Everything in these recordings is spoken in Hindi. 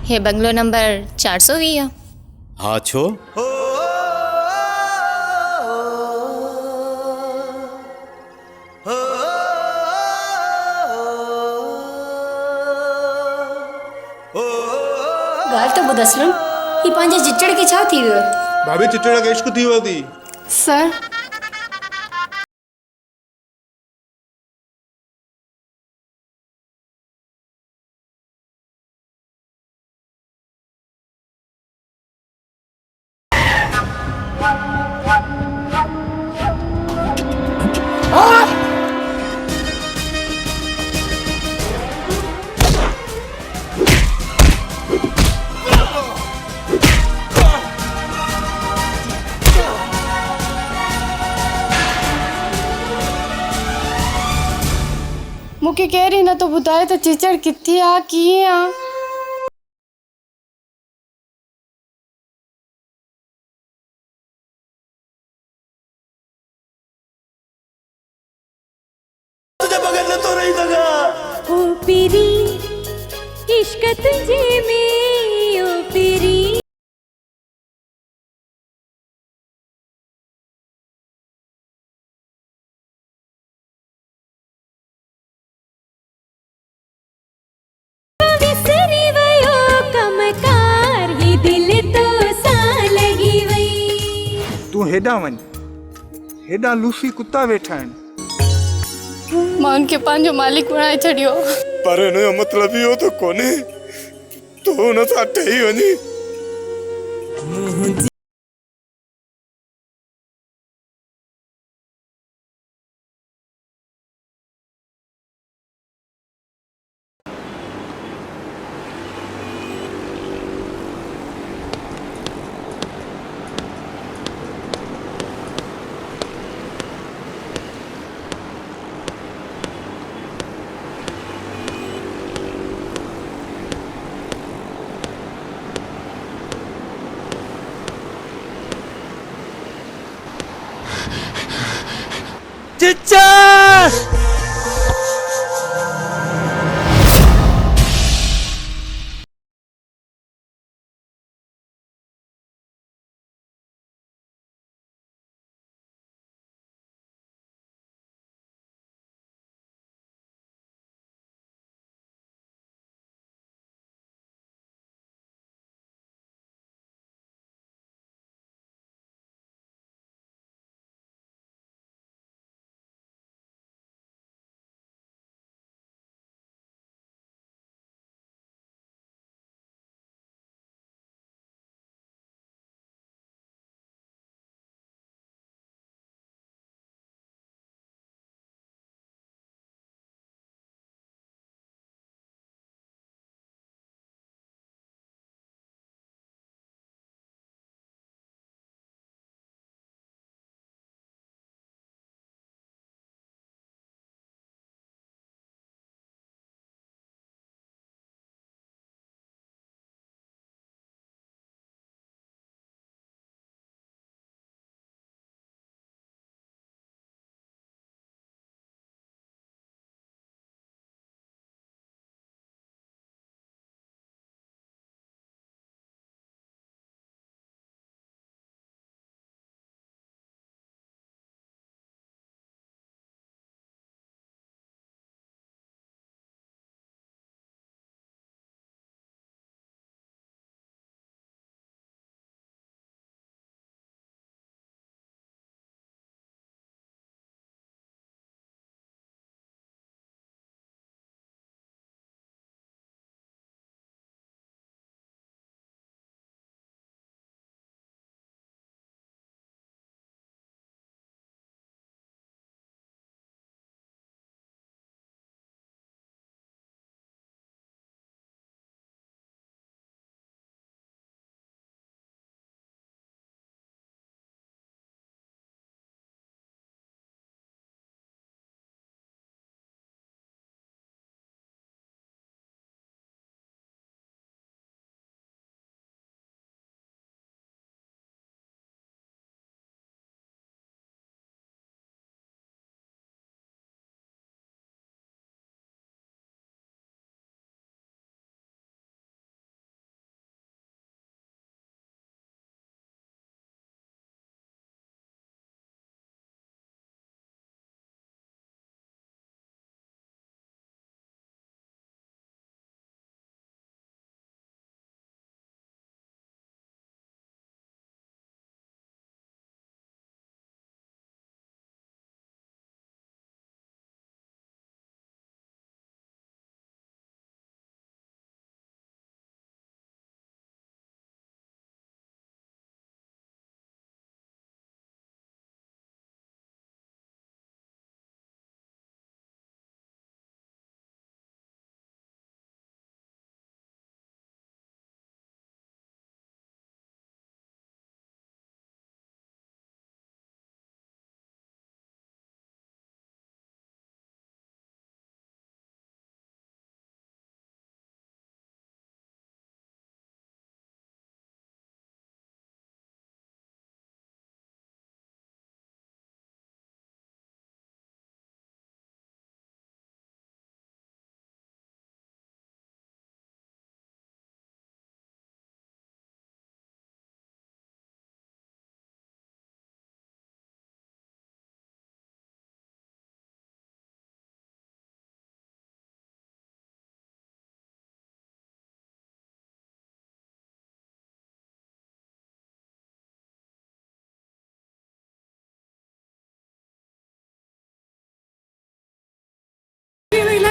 हे बंगलो नंबर 420 हाँ छो। ॻाल्हि त ॿुध असलम, ही पंहिंजे चिचड़ खे छा थी वियो? भाभी चिचड़ खे इश्क थी वियो थी। सर मूंखे केर ई नथो ॿुधाए त चिचड़ किथे आहे, कीअं आहे। तुझे बगैर न तो रही सका। ओ पीरी इश्क तुझे में ओ पीरी। विसरी वयो कमकार ही दिल तो सा लगी वई। तू हेॾां वञ, हेॾां लूसी कुत्ता वेठा आहिनि। मां उनखे पंहिंजो मालिक बणाए छॾियो। पर हिन जो मतिलबु इहो त कोन्हे तूं हुन सां ठही वञी।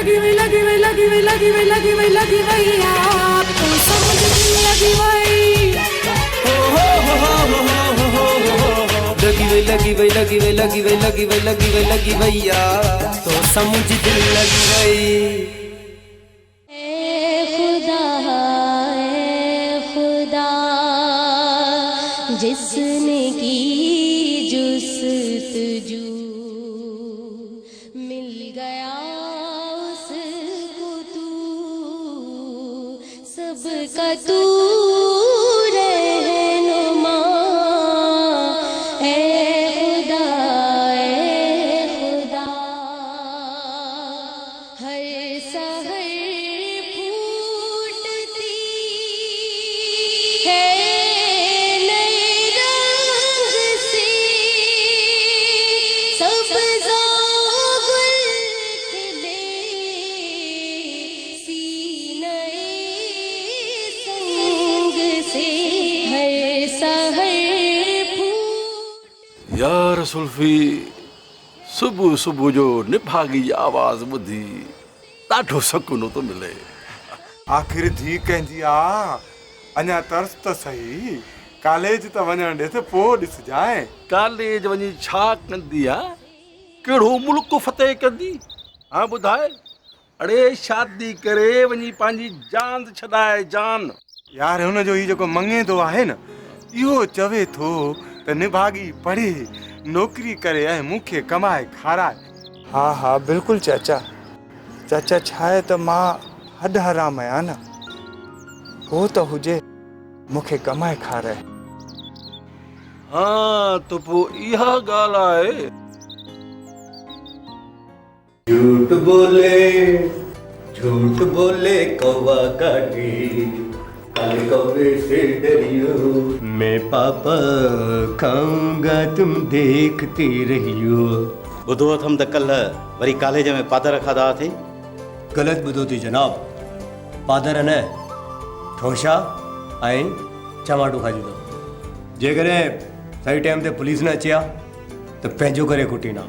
लगी वही लगी वही लगी वही लगी वही लगी वही लगी वही आप तो समझ नहीं लगी वही लगी वही लगी वही लगी वही लगी वही लगी वही लगी वही लगी भैया तो समझ दिल लगी वही। जिसने की जुस्तजू मिल गया उसको तू सबका तू रहनुमा ए खुदा हर सहर फूटती है यार सुल्फी सुबह सुबह जो निभागी आवाज ॿुधी ॾाढो सुकून थो मिले। आख़िर धी कंहिंजी आ अञा तरस त सही कॉलेज त वञण ॾिस पोइ ॾिसजांइ। कॉलेज वञी छा कंदी आ? कहिड़ो मुल्क फतेह कंदी? हाँ ॿुधाए। अड़े शादी करे वञी पंहिंजी जान छॾाए जान। यार हुनजो ही जेको मंगे थो आहे न इहो चवे थो त निभागी पढ़े नौकरी करे ऐं मूंखे कमाए खाराए। हा हा बिल्कुलु चाचा। चाचा छा आहे त मां हॾ हराम आहियां न हो त हुजे मूंखे कमाए खाराए। हाँ तो पोइ इहा ॻाल्हि आहे। झूठ बोले कौवा काटी काले कौवे से डरियो मैं पापा खाऊंगा तुम देखते रहियो। ॿुधो अथमि त कल्ह वरी कॉलेज में पादर खाधा हुआसीं। गलत ॿुधो थी जनाब, पादर न ठोशा ऐं टमाटो खाधी अथव। जेकॾहिं सही टाइम ते पुलिस न अचे हा त पंहिंजो करे कुटींदा।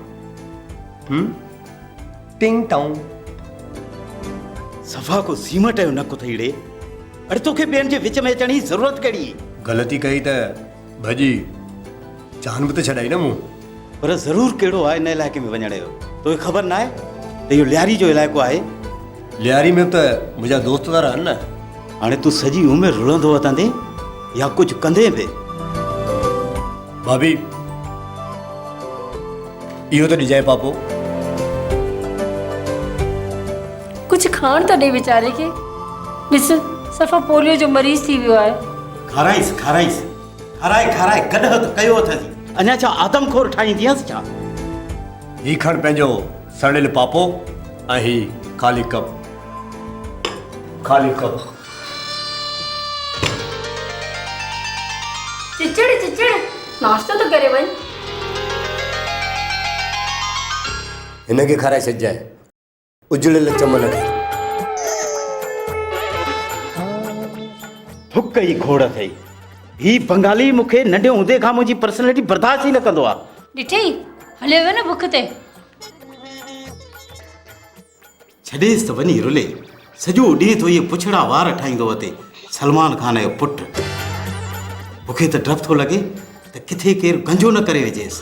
टिंग टाउं सफ़ा को सीमट जो नक थई ॾे। अरे तोखे ॿियनि जे विच में अचण जी ज़रूरत कहिड़ी? ग़लती कई त भॼी जान बि त छॾाई न मूं। पर ज़रूर कहिड़ो आहे इन इलाइक़े में वञण जो। तोखे ख़बर न आहे त इहो लियारी जो इलाइक़ो आहे? लियारी में त मुंहिंजा दोस्त था रहनि न। हाणे तूं सॼी उमिरि रुलंदो वतंदे या कुझु कंदे बि? भाभी इहो त ॾिजाए पापो। कुछ खाण त ॾे वीचारे खे। ॾिस सफ़ा पोलियो जो मरीज़ थी वियो आहे। खाराइस खाराइस खाराए खाराए कॾहिं त कयो अथसि। अञा छा आदमखोर ठाहींदीअसि छा? ही खण पंहिंजो सड़ियल पापो ऐं ही ख़ाली कप। ख़ाली कप। चिचड़ नाश्तो तो करे वञ। हिनखे खाराए छॾिजांइ उजड़ियल चमन खे। थुक ई खोड़ अथई। ही बंगाली मूंखे नंढे हूंदे खां मुंहिंजी पर्सनैलिटी बर्दाश्त ई न कंदो आहे। ॾिठई हले वियो न बुख ते। छॾेसि त वञी रुले। सॼो ॾींहुं तो इहे पुछड़ा वार ठाहींदो अथे सलमान खान जो पुटु। मूंखे त डपु थो लॻे त किथे केरु गंजो न करे विझेसि।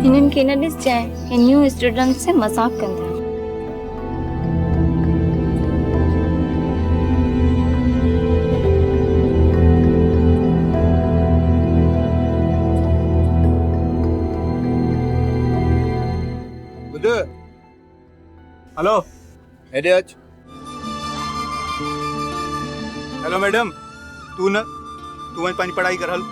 हिननि खे न ॾिसजांइ, हे न्यू स्टूडेंट से मज़ाक कंदा आहिनि। हेलो हेडे अच। हेलो मैडम तू वहीं पंहिंजी पढ़ाई कर हल।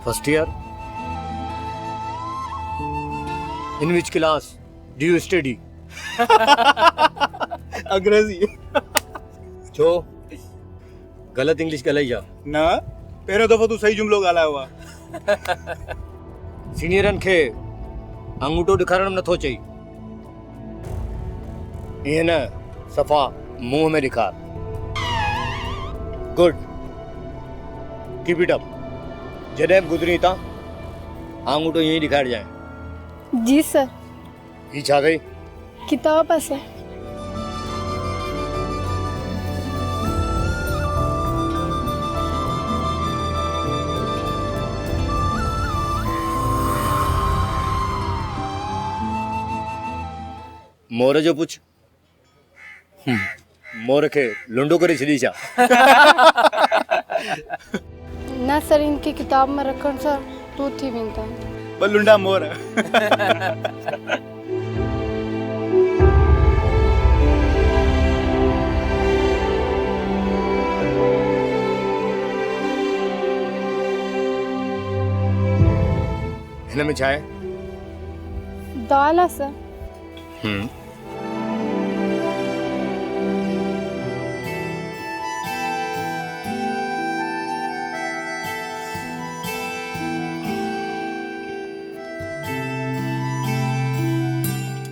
First year in which class do you study? अंग्रेजी छो गलत इंग्लिश ॻाल्हाई जा न पहिरियों दफ़ो तू सही जुमिलो ॻाल्हायो आहे। सीनियरनि खे अंगूठो ॾेखारणु नथो चई, ईअं न सफ़ा मुंहं में ॾेखार। Good, keep it up. जॾहिं बि गुज़री था अंगूठो ईअं ई ॾेखारिजांइ। जी सर। ही छा अथई? किताब है सर। मोर जो पुछ। मोर खे लुंडो करे छॾी छा? ना सर, इनकी किताब में रखण सां तू थी वेंदा। बलुंडा मोर। हिन में छा आहे? दाल है सर।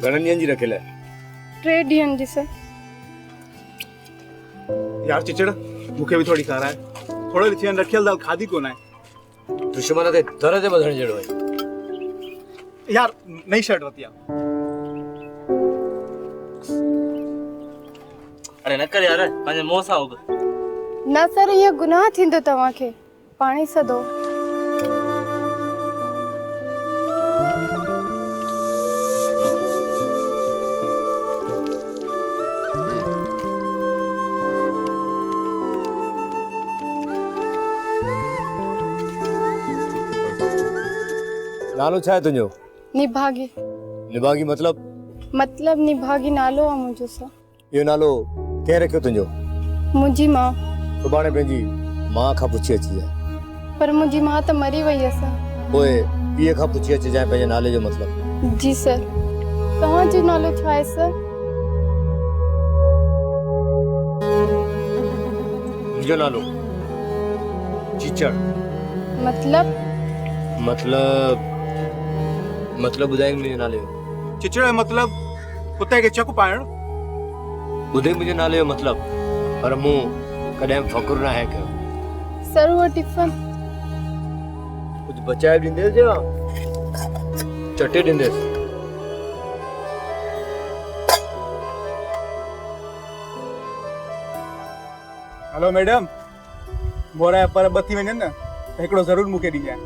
घणनि ॾींहंनि जी रखियल आहे? 3 ॾींहंनि जी सर। यार चिचड़ मूंखे बि थोड़ी खाराए। थोड़ो ॾिसी रखियल दाल खाधी कोन आहे। दुश्मन ते दर ते ॿधण जहिड़ो आहे। यार नई शर्ट वरिती आहे। अरे न कर यार, पंहिंजे मुंहं सां उग। ना सर, ये गुनाह थींदो तव्हांखे। पाणी सां धो। नालो छा आहे तुंहिंजो? निभागी। निभागी मतलब? मतलब निभागी नालो आहे मुंहिंजो सर। इहो नालो कंहिं रखियो तुंहिंजो? मुंहिंजी माउ। सुभाणे पंहिंजी माउ खां पुछी अचिजांइ। पर मुंहिंजी माउ त मरी वई आहे सर। पोइ पीउ खां पुछी अचिजांइ पंहिंजे नाले जो मतिलबु। जी सर। तव्हांजो नालो छा आहे सर? मुंहिंजो नालो चिचड़। मतलब ॿुधाई मुंहिंजे नाले जो। चिचड़ जो मतलब कुत्ते खे चक पाइण। ॿुधे मुंहिंजे नाले जो मतलब, पर मूं कॾहिं फ़कुर न आहे कयो। सर वो टिफिन कुझु बचाए ॾींदेसि या चटे ॾींदेसि? हेलो मैडम, मोरा पर ॿ थी वञनि न त हिकिड़ो ज़रूर मूंखे ॾिजांइ।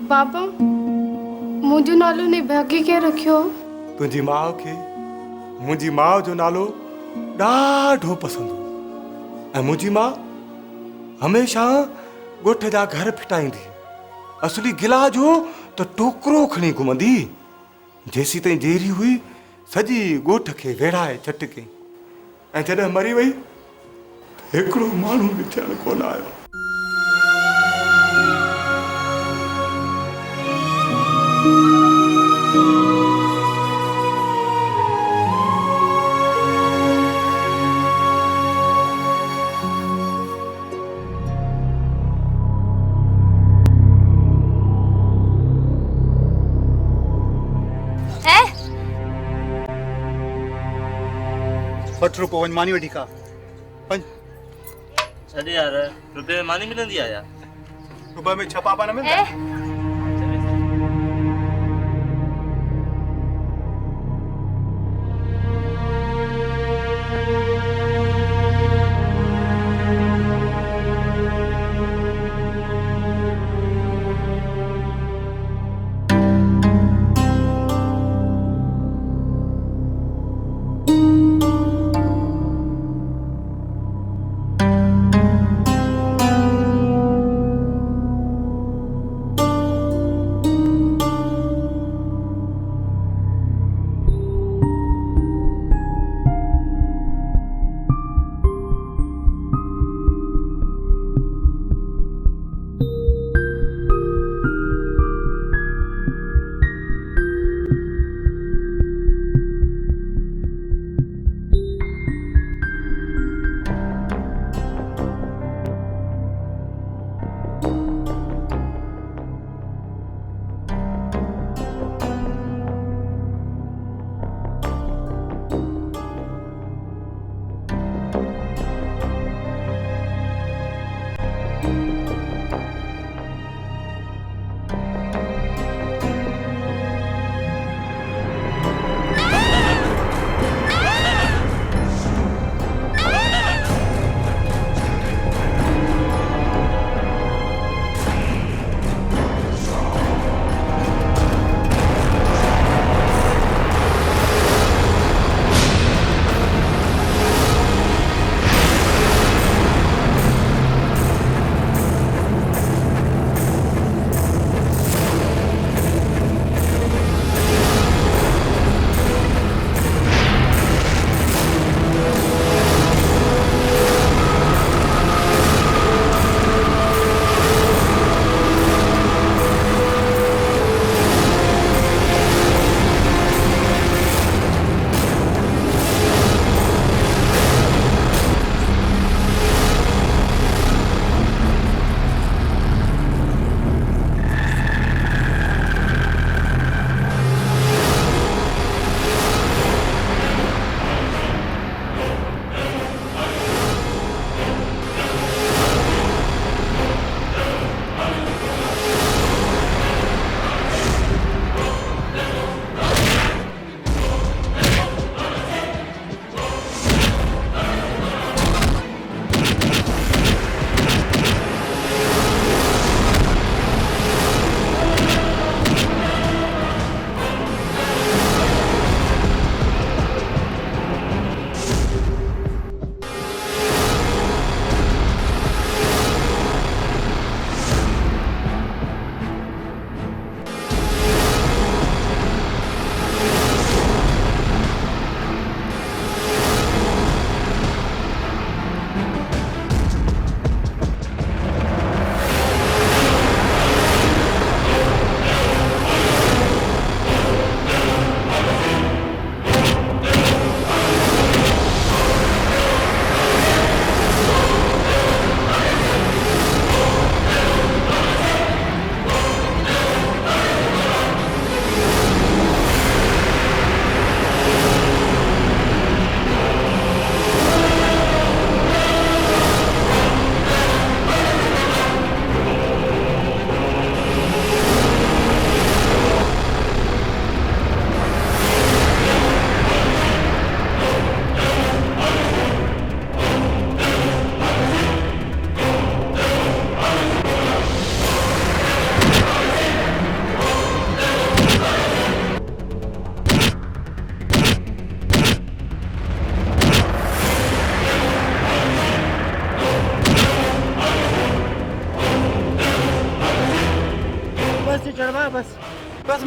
बाबा, मुंहिंजो नालो निभागी खे रखियो? तुंहिंजी माउ खे मुंहिंजी माउ जो नालो ॾाढो पसंदि हो। ऐं मुंहिंजी माउ हमेशह ॻोठ जा घर फिटाईंदी। असली गिला जो त टोकरो खणी घुमंदी। जेसी ताईं जेरी हुई सॼी ॻोठ खे वेढ़ाए चटके। ऐं जॾहिं मरी वई हिकिड़ो माण्हू बि थियणु कोन आयो। फट रुपो वञ मानी वठी खा। वञ। छॾ यार, रुपए में मानी मिलंदी आहे यार। रुपए में 6 पापा न मिलंदा?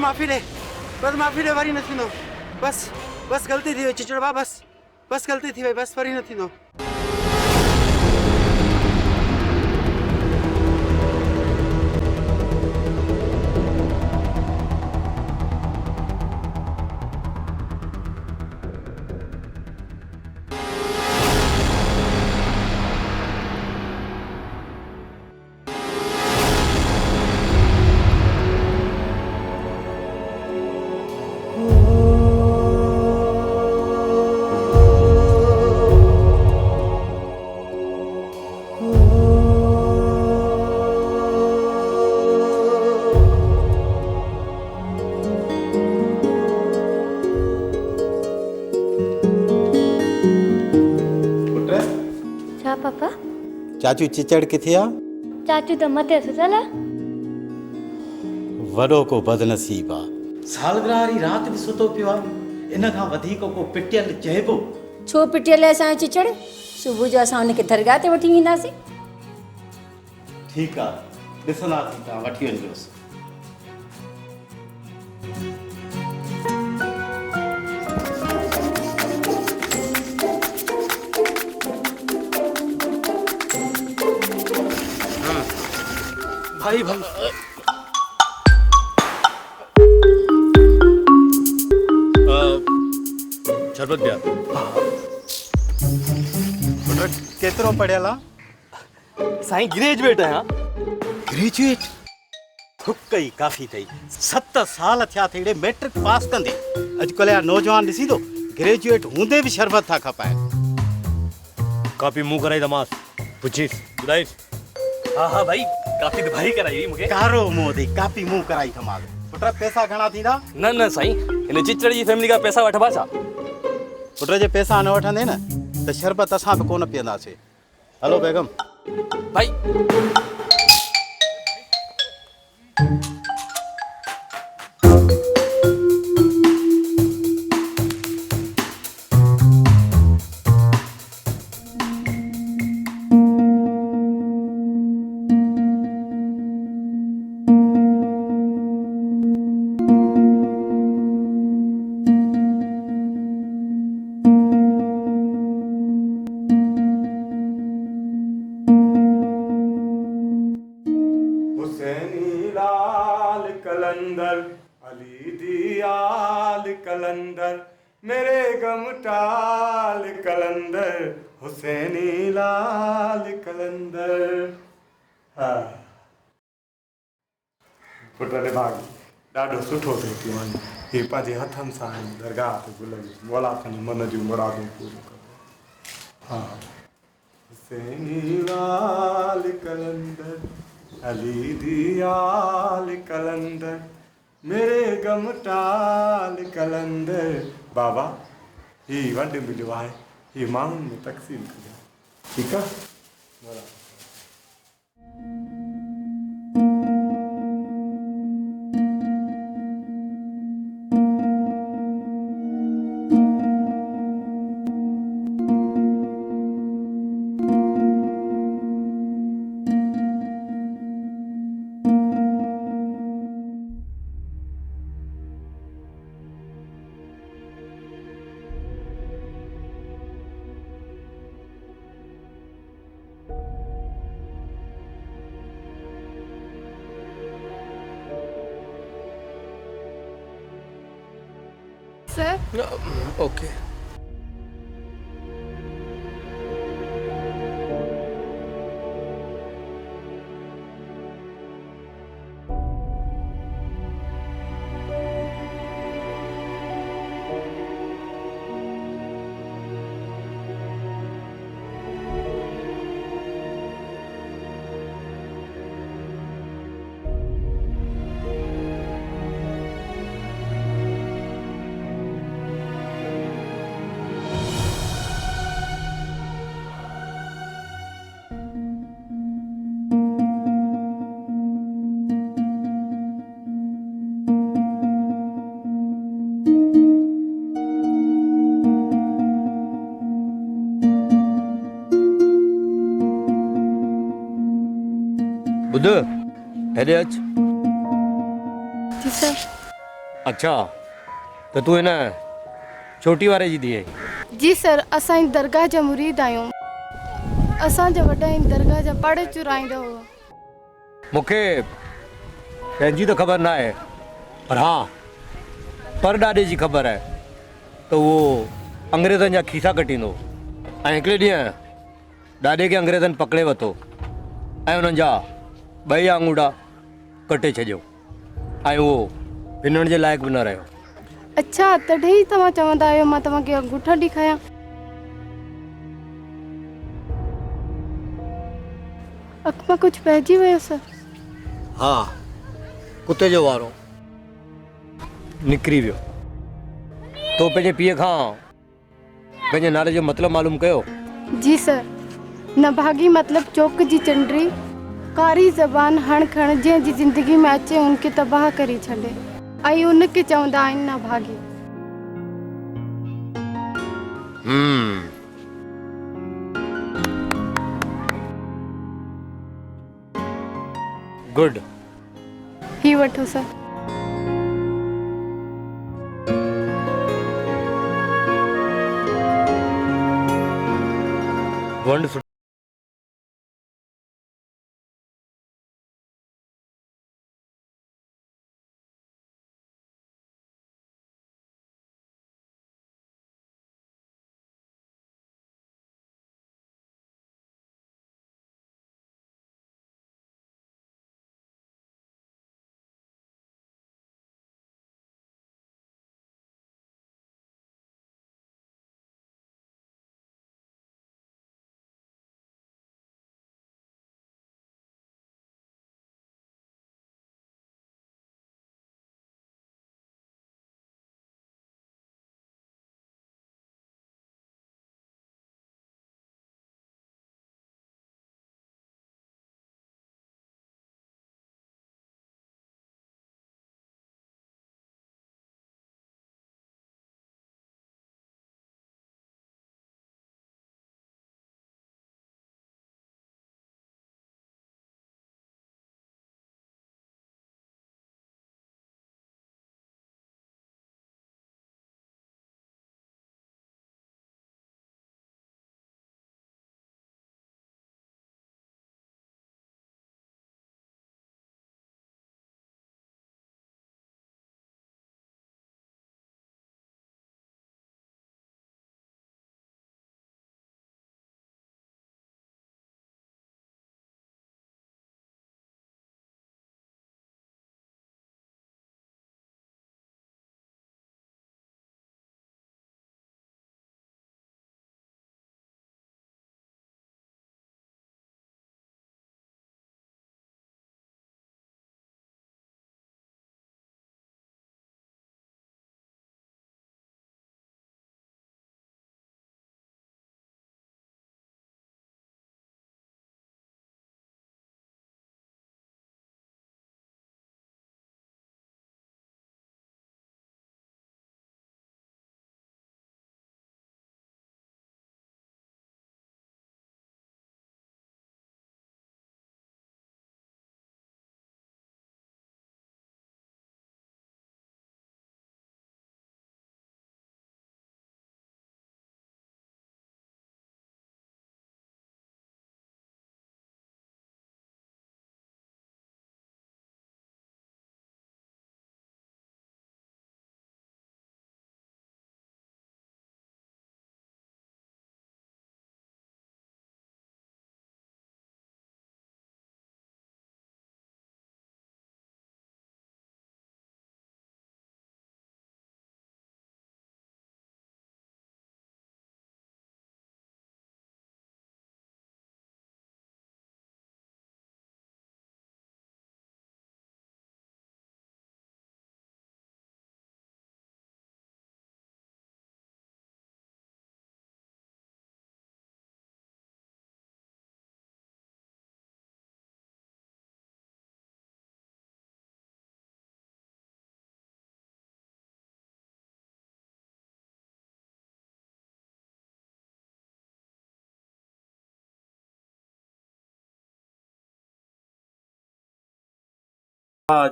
माफ़ी ॾे, बसि माफ़ी ॾे, वरी न थींदो। बसि बसि ग़लती थी वई चिचड़ भाउ, बसि ग़लती थी वई, बसि वरी न थींदो। छा पापा? चाचू चिचड़ किथे आ? चाचू त मथे सुतल आहे। वॾो को बदनसीब आ, सालगिरह वारी राति बि सुतो पियो आहे। इन खां वधीक को पिटियल चइबो। छो पिटियल आहे असांजो चिचड़? सुबुह जो असां हुनखे दरगाह ते वठी वेंदासीं। ठीकु आहे, ॾिसंदासीं, तव्हां वठी वञिजोसि। भाई शरबत दिया। केतिरो पढ़ियल आहे? साईं ग्रेजुएट आहियां। ग्रेजुएट? थुक ई काफ़ी अथई। 7 साल थिया अथई मैट्रिक पास कंदे। अॼुकल्ह जा नौजवान ॾिसी थो, ग्रेजुएट हूंदे बि शरबत था खपाइनि। कॉपी मुंह कराई दमास, पुछीस ॿुधाइस। हाँ भाई, काफ़ी त भाई कराई हुई मूंखे। कारो मुंह दे कापी मुंह कराई थमाल। पुट पैसा घणा थींदा? न साईं, हिन चिचड़ जी फैमिली का पैसा वठबा छा? पुट जे पैसा न वठंदे न त शरबत असां बि कोन पीअंदासीं। हलो बेगम। भाई हुसैनी लाल कलंदर, अली दियाल कलंदर, मेरे गमटाल कलंदर, हुसैनी लाल कलंदर। हाँ पुट ने भागी ॾाढो सुठो थियो थी वञे। हे पंहिंजे हथनि सां दरगाह ते गुल मोला खणी मन जूं मुरादूं पूरियूं कंदो। हा हुसैनी लाल कलंदर, अली दियाल कलंदर, मेरे गमटाल कलंदर। बाबा ही वंड मिलियो आहे, ही माण्हुनि में तक़सीम कजो। ठीकु आहे? Sir okay. बुध हेॾे अच। जी सर। अच्छा त तूं हिन छोटी वारे जी धीअ जी सर, असांजी दरगाह जा मुरीद आहियूं। असांजा वॾा आहिनि दरगाह जा, पढ़ चुराईंदा हुआ। मूंखे पंहिंजी त ख़बर न आहे, पर हा पर ॾाॾे जी ख़बर आहे त उहो अंग्रेज़नि जा खीसा कटींदो ऐं हिकिड़े ॾींहुं ॾाॾे खे अंग्रेज़नि पकिड़े वरितो ऐं उन्हनि जा ॿई आङूठा कटे छॾियो ऐं उहो पिनण जे लाइक़ु बि न रहियो। अच्छा, तॾहिं ई तव्हां चवंदा आहियो मां तव्हांखे अंगूठा ॾेखारियां। अख मां कुझु पइजी वियो सर? हा, कुते जो वारो निकिरी वियो। तो पंहिंजे पीउ खां पंहिंजे नाले जो मतिलबु मालूम कयो? जी सर, न भागी मतलब चौक जी चंडरी, कारी ज़बान हण खण जंहिंजी ज़िंदगी में अचे उनखे तबाह करे छॾे, ऐं उनखे चवंदा आहिनि न भागी। गुड। ही वठो सर। वंडरफुल।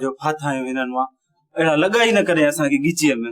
जो फाथा आहियूं हिननि मां अड़ा लगा ही न करे असांखे ॻिचीअ में।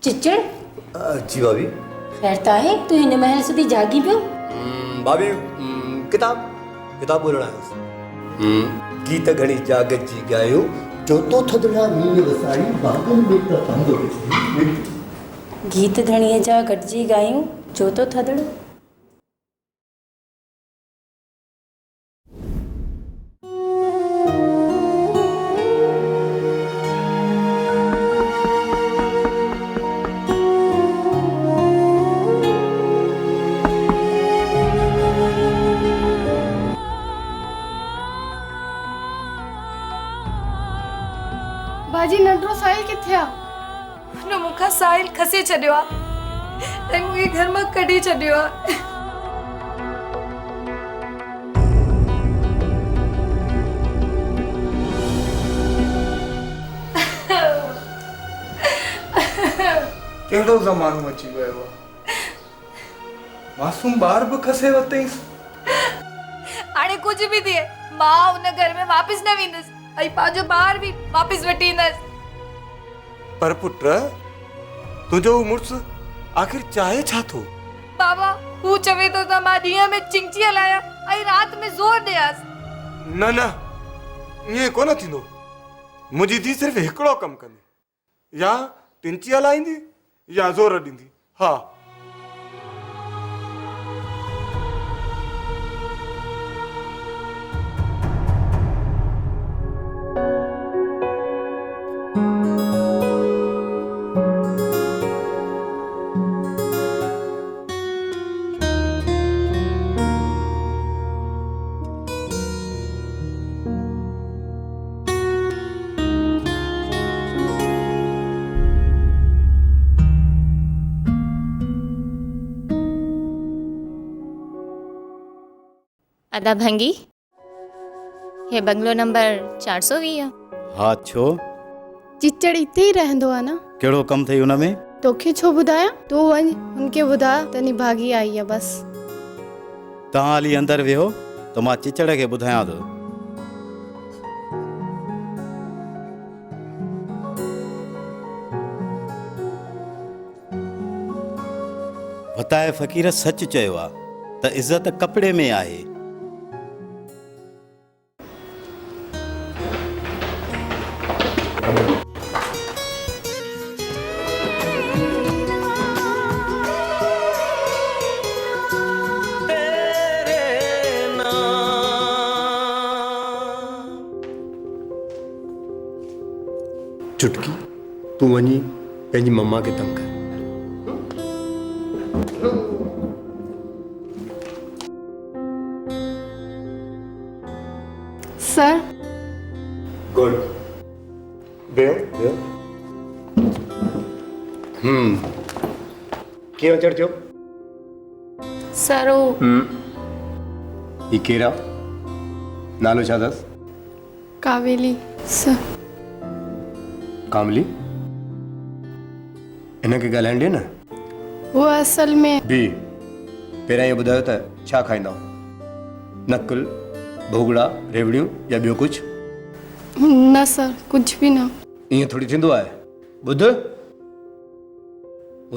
चिचड़ जी भाभी। खैर त आहे तूं हिन महल सुधी जागी पियो। भाभी किताब किताब ॿोलणु आयुसि। गीत घणी जागत जी ॻायो चोथो थदड़ा मींहं वसाई बागन में त अंब। गीत धणीअ जा गॾिजी ॻायूं चोथो थदड़। साहिल किथे आ? हुन मूंखां साहिल खसे छॾियो आहे ऐं मूंखे घर मां कढी छॾियो आहे। कहिड़ो ज़मानो अची वियो आहे, मासूम ॿार बि खसे वरितईंसि। हाणे कुझु बि थिए मां हुन घर में वापसि न वेंदसि ऐं पंहिंजो ॿार बि वापसि वठी ईंदसि। पर पुट तुंहिंजो मुड़ुसु आख़िर चाहे छा थो? बाबा हू चवे थो त मां ॾींहं में चिंची हलायां ऐं राति में ज़ोर ॾियांसि। न न ईअं कोन थींदो। मुंहिंजी धीउ सिर्फ़ु हिकिड़ो कमु कंदी, या चिंची हलाईंदी या ज़ोर ॾींदी। हा अदा भंगी, हे बंगलो नंबर 420। हा छो? चिचड़ इते ई रहंदो आहे न। कहिड़ो कमु अथई हुन में? तोखे छो ॿुधायां? तूं वञ हुनखे ॿुधा त निभागी आई आहे बस। तव्हां हली अंदरि वेहो त मां चिचड़ खे ॿुधायां थो। वताए फ़क़ीर सच चयो आहे त इज़त कपिड़े में आहे। चुटकी तू वञी पंहिंजी मम्मा खे तंग कर। सर गुड बेहो बेहो। कीअं अचड़ थियो? सर वो ही केरा नालो छा अथसि? कावेली सर। कामली हिनखे ॻाल्हाइण ॾे न। वो असल में बी पहिरियां इहो ॿुधायो त छा खाईंदा? नकुल भोगड़ा रेवड़ियूं या ॿियो कुझु? न सर कुछ भी न। ईअं थोड़ी थींदो आहे। ॿुध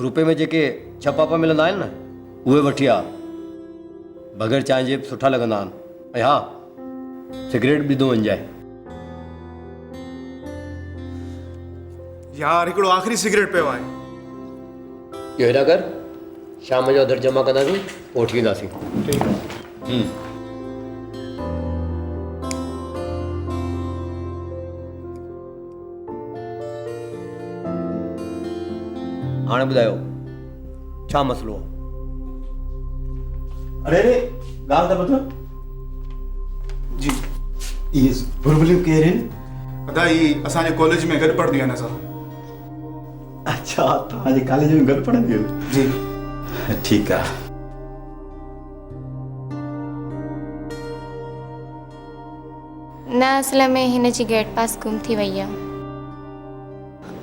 रुपए में जेके छपापा मिलंदा आहिनि न उहे वठी आ। बग़ैर चांहि जे सुठा लॻंदा आहिनि। ऐं हा सिगरेट बि थो वञिजाए। यार हिकिड़ो आख़िरी सिगरेट पियो आहे। इहो हेॾा कर, शाम जो अदर जमा कंदासीं पोइ वठी ईंदासीं। ठीकु आहे। हाणे ॿुधायो छा मसलो आहे? अरे रे ॻाल्हि त ॿुधो जी इहे बुलबुलियूं केरु आहिनि? अदा ही असांजे कॉलेज में गॾु पढ़ंदियूं आहिनि असां। अच्छा तव्हांजे कॉलेज में गॾु पढ़ंदियूं? जी ठीकु आहे। न असल में हिन जी गेट पास गुम थी वई आहे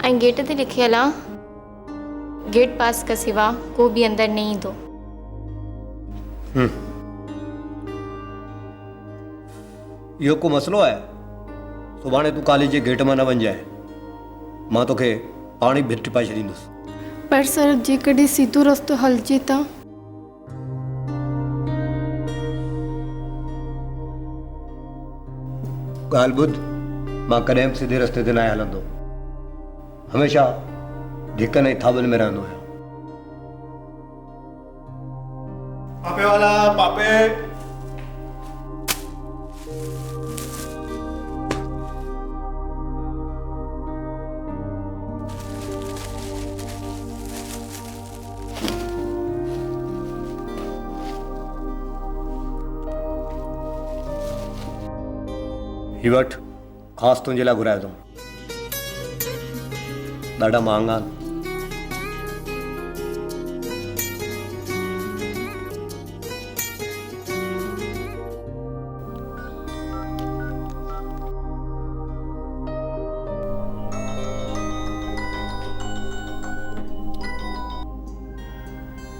ऐं गेट ते लिखियल आहे गेट पास का सिवा को भी अंदर नहीं ईंदो। इहो को मसलो आहे? सुभाणे तूं कॉलेज जे गेट मां न वञजांइ। मां तोखे पाणी भिट पाए छॾींदुसि। पर सर जेकॾहिं सीधो रस्तो हलिजे त? ॻाल्हि ॿुध, मां कॾहिं बि सिधे रस्ते ते न हलंदो। हमेशह धिकन ऐं थाॿल में रहंदो आहियां। पापे वाला पापे। ही वठ ख़ासि तुंहिंजे लाइ घुरायो अथऊं। ॾाढा महांगा आहिनि।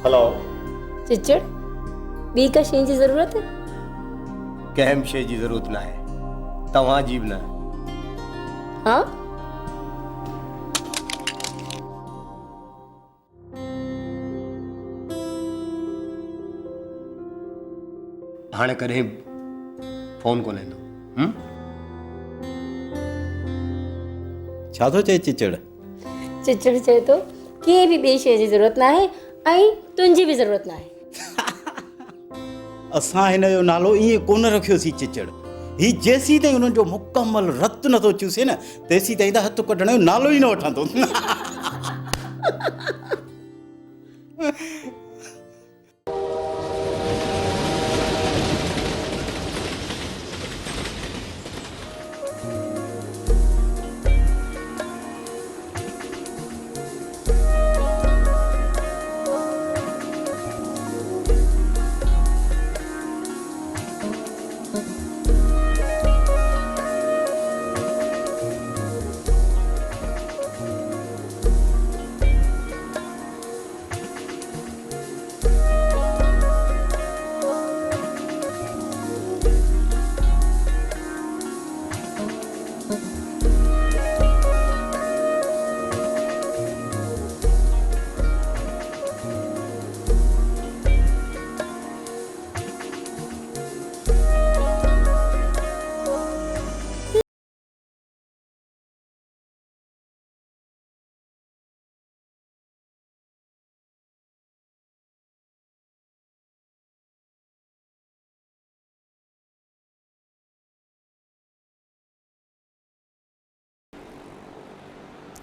हेलो चिचड़ ॿी का शइ जी ज़रूरत है? कंहिं शइ जी ज़रूरत न आहे, तव्हांजी बि न। हाँ हाणे कॾहिं फोन कोन ईंदो। छा थो चए चिचड़? चिचड़ चए तो कंहिं बि ॿिए शइ जी ज़रूरत न आहे ऐं तुंहिंजी बि ज़रूरत न आहे। असां हिन जो नालो ईअं कोन रखियोसीं चिचड़। ही जेसीं ताईं हुननि जो मुकमल रत नथो चूसे न तेसीं ताईं त हथु कढण जो नालो ई न वठंदो।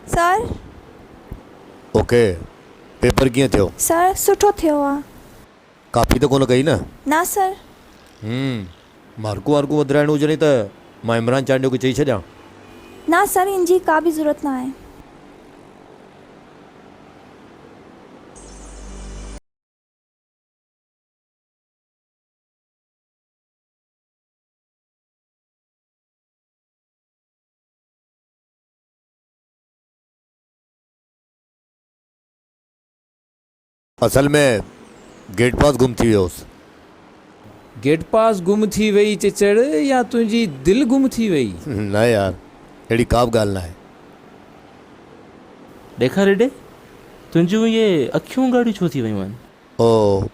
सर ओके, पेपर कीअं थियो? सर सुठो थियो आहे। कापी त कोन कई न? ना सर। मार्कूं वार्कूं वधाइणो हुजनि त मां इमरान चांडियो खे चई छॾियां? ना सर, इनजी का बि ज़रूरत न आहे। असल में गेट पास गुम थी वियोसि। गेट पास गुम थी वई चिचड़ या तुंहिंजी दिलि गुम थी वई? न यार, अहिड़ी का बि ॻाल्हि न आहे। ॾेखार हेॾे, तुंहिंजूं इहे अखियूं ॻाढ़ियूं छो थी वियूं आहिनि? ओ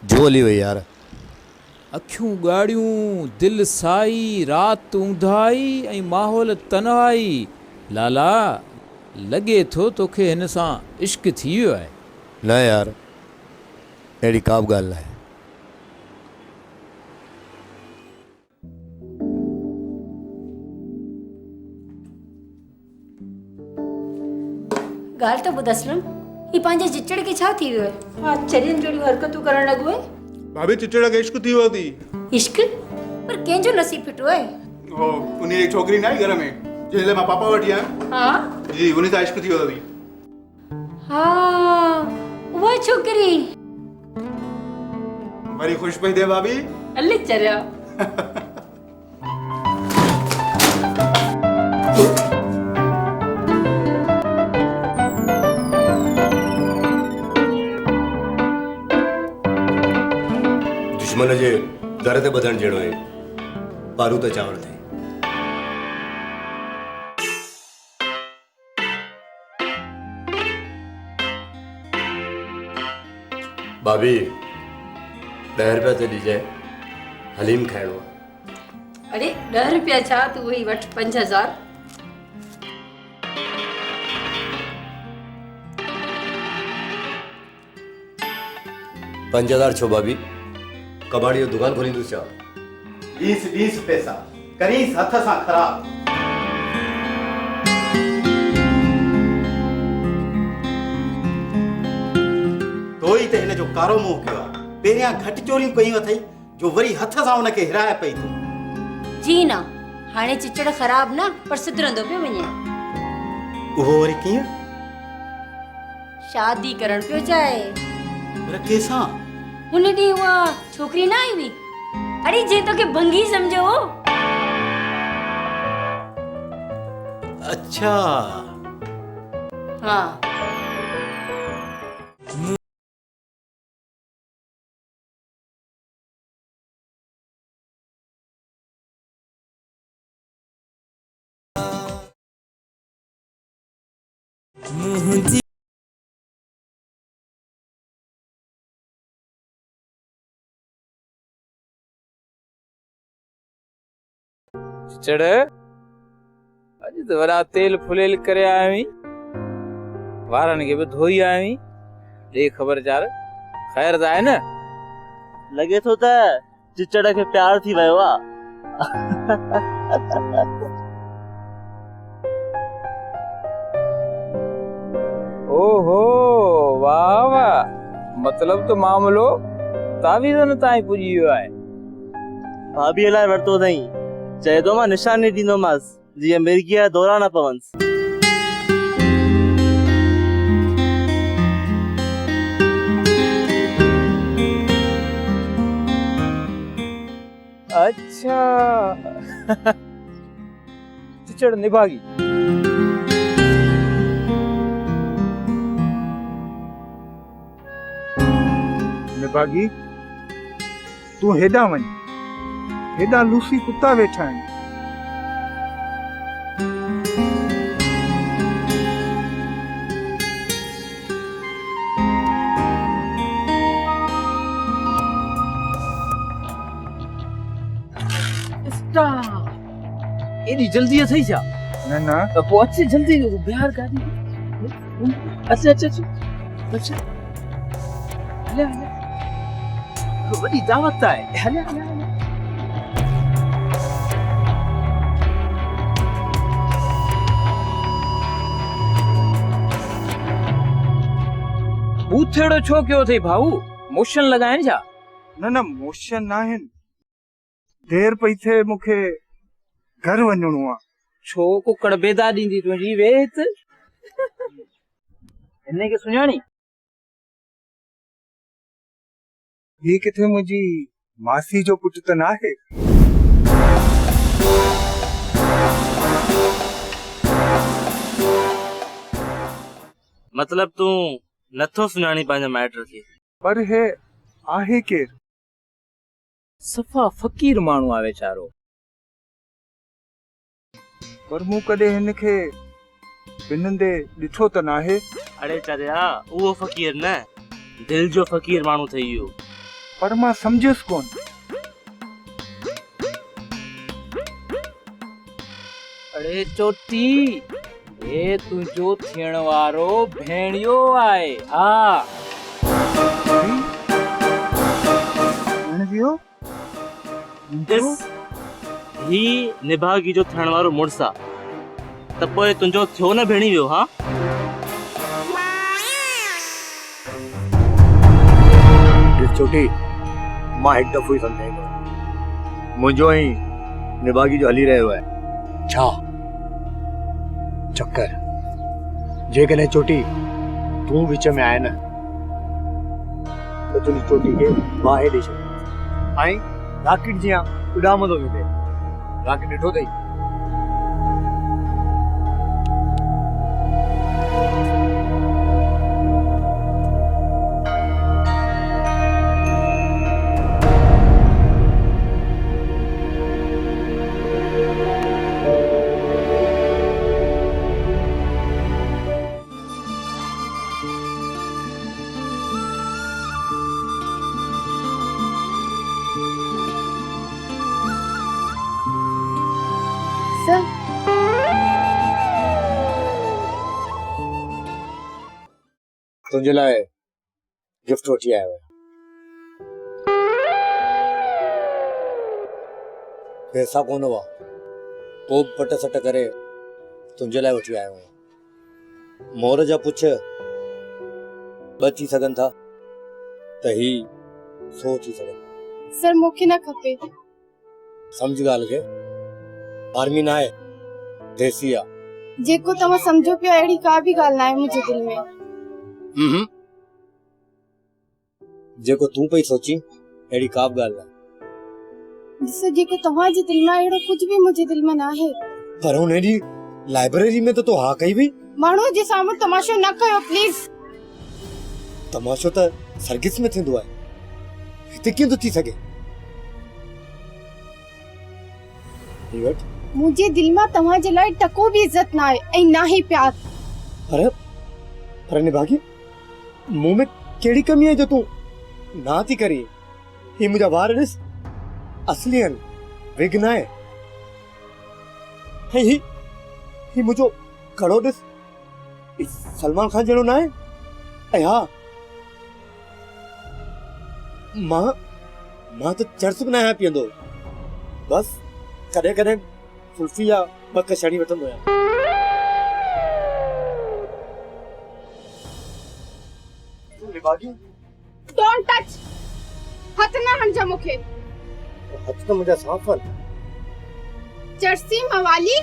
जो हली वई यार। अखियूं ॻाढ़ियूं, दिलि साई, राति ऊंधाई ऐं माहौल तनहाई। लाला, लॻे थो तोखे हिन सां इश्क थी वियो आहे। न यार, अहिड़ी का बि ॻाल्हि न आहे। ॻाल्हि त ॿुध असलम, ही पंहिंजे चिचड़ खे छा थी वियो आहे? हा, चरियनि जहिड़ियूं हरकतूं करणु लॻो आहे। भाभी चिचड़ खे इश्क थी वियो थी। इश्क? पर कंहिंजो नसीब फिटो आहे? ओ उन एक छोकिरी न आई घर में जंहिं लाइ मां पापा वठी आयुमि। हा जी, उन सां इश्क थी वियो अथई। हा, उहा छोकिरी। वरी ख़ुशि पई थिए भाभी। अले चरिया। दुश्मन जे दर ते ॿधण जहिड़ो आहे, पारू त चांवर थिए। भाभी 10 रुपया ते ॾिजाए, हलीम खाइणो आहे। अरे 10 रुपया छा, तू वही वठ 5000। पंज 5000 छो भाभी? कबाड़ी जो दुकान खोलींदुसि छा? 20 पैसा करीस हथ सां ख़राब। तो ई त हिन जो कारो मुंहुं कयो आहे। पहिरियां घटि चोरियूं कयूं अथई जो वरी हथ सां हुनखे हिराए पई थो। जी ना, हाणे चिचड़ ख़राब न पर सुधरंदो पियो वञे। उहो वरी कीअं? शादी करण पियो चाहे। पर कंहिंसां? हुन ॾींहुं उहा छोकिरी न आई हुई, अरे जे तोखे भंगी सम्झो। अच्छा। हाँ। चढ़ अॼु त वॾा तेल फुलेल करे आया आहीं, वारनि खे बि धोई आया आहीं। ॾे ख़बरचार, ख़ैर त आहे न? लॻे थो त चिचड़ खे प्यार थी वियो आहे। ओहो वाह वाह, मतलब तो मामलो तावीज़न ताईं पुॼी वियो आहे। भाभीअ लाइ वरितो अथई, चए थो मां निशानी ॾींदोमांसि जीअं मिर्गीअ जा दौरा न पवंसि। अच्छा चिचड़ निभागी। निभागी तू हेॾा वञ, हेॾा लूसी कुत्ता वेठा आहिनि। एॾी जल्दी अथई छा? न न त पोइ अचे जल्दी बिहार गाॾी। अचे अचे अचे अचे, हले हले, वॾी दावत आहे, हले हले हले। बूथेड़ो छो कयो अथई भाऊ? मोशन लॻाइनि छा? न न मोशन न आहिनि, देर पई थिए, मूंखे घर वञिणो आहे। छो कुकड़ बेदा ॾींदी तुंहिंजी, वेत हिन खे सुञाणी? ही किथे मुंहिंजी मासी जो पुटु त न आहे? मतलब तूं नथो सुञाणी पंहिंजे माइट खे? पर हे आहे केरु? सफ़ा फ़कीर माण्हू आहे वीचारो। पर मूं कॾहिं हिन खे बिनंदे ॾिठो त न आहे। अड़े चरिया, उहो फ़कीर न, दिल जो फ़कीर माण्हू ठही वियो। पर मां सम्झियुसि कोन। अड़े चोटी, हे तुंहिंजो थियण वारो भेणियो आहे। हा ही निभागी जो थियण वारो मुड़ुस आहे, त पोइ तुंहिंजो थियो न भेणी वियो? हा छोटी, मां हिकु दफ़ो ई सम्झाईंदो, मुंहिंजो ऐं निभागी जो हली रहियो आहे छा चक्कर। जेकॾहिं चोटी तूं विच में आहे न, त तुंहिंजी चोटी खे बाहि ॾेई छॾ ऐं राकेट जीअं उॾामंदो वेंदे। राकेट ॾिठो अथई? तुंहिंजे लाइ गिफ्ट वठी आयो आहियां। पैसा कोन हुआ, पोइ पट सट करे तुंहिंजे लाइ वठी आयो आहियां। मोर जा पुछ ॿ थी सघनि था, त ही 100 थी सघनि। सर मूंखे न खपे। सम्झ ॻाल्हि खे, आर्मी न आहे, देसी आहे। जेको तव्हां सम्झो पिया अहिड़ी का बि ॻाल्हि न आहे मुंहिंजे दिलि में। जेको तूं पई सोची अहिड़ी का बि ॻाल्हि न। ॾिसो जेको तव्हांजे दिलि में आहे अहिड़ो कुझु बि मुंहिंजे दिलि में न आहे। पर हुन ॾींहुं लाइब्रेरी में तो हा कई हुई। माण्हू जे साम्हूं तमाशो न कयो प्लीज। तमाशो त सर्किस में थींदो आहे, हिते कीअं थो थी सघे? मुंहिंजे दिलि मां तव्हांजे लाइ टको बि इज़त न आहे ऐं न ई प्यार। पर निभागी मूं में कहिड़ी कमी आहे जो तूं ना थी करी? ही मुंहिंजा वार ॾिस, असली आहिनि, विग न आहे। ही मुंहिंजो कड़ो ॾिस, सलमान खान जहिड़ो न आहे। ऐं हा, मां त चर्च बि न आहियां पीअंदो, बस कॾहिं कॾहिं कुल्फी या ॿ कचाड़ी वठंदो आहियां। डोंट टच, हथ न हणजा मूंखे। हथ त मुंहिंजा साफ़ आहिनि। चर्सी मवाली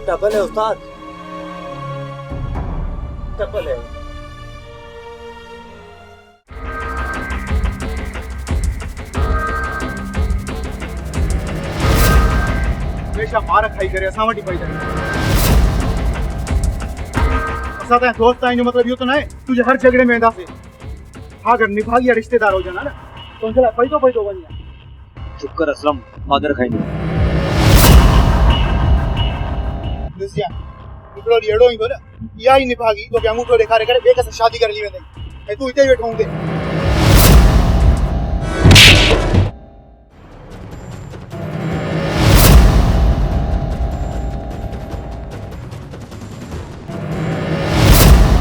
डबल है उस्ताद, डबल है। हमेशा मार खाई करे असां वटि पई रहे। असां त दोस्त आहियूं, मतलब इहो त न आहे तुंहिंजे हर झगड़े में वेंदासीं। हा, अगर निभागी या रिश्तेदार हुजनि न तुंहिंजे लाइ पई वञे। चुप कर असलम, मादर खाईंदो। हिकिड़ो ॾींहुं अहिड़ो ईंदो न, इहा ई निभागी तोखे अंगूठो ॾेखारे करे ॿिए कंहिं सां शादी करे हली वेंदई ऐं तूं हिते ई वेठो हूंदे।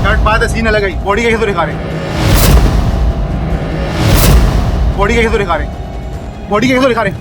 शर्ट पाए त सीन लॻाई, बॉडी खे थो ॾेखारे, बॉडी खे थो ॾेखारे, बॉडी खे थो ॾेखारे।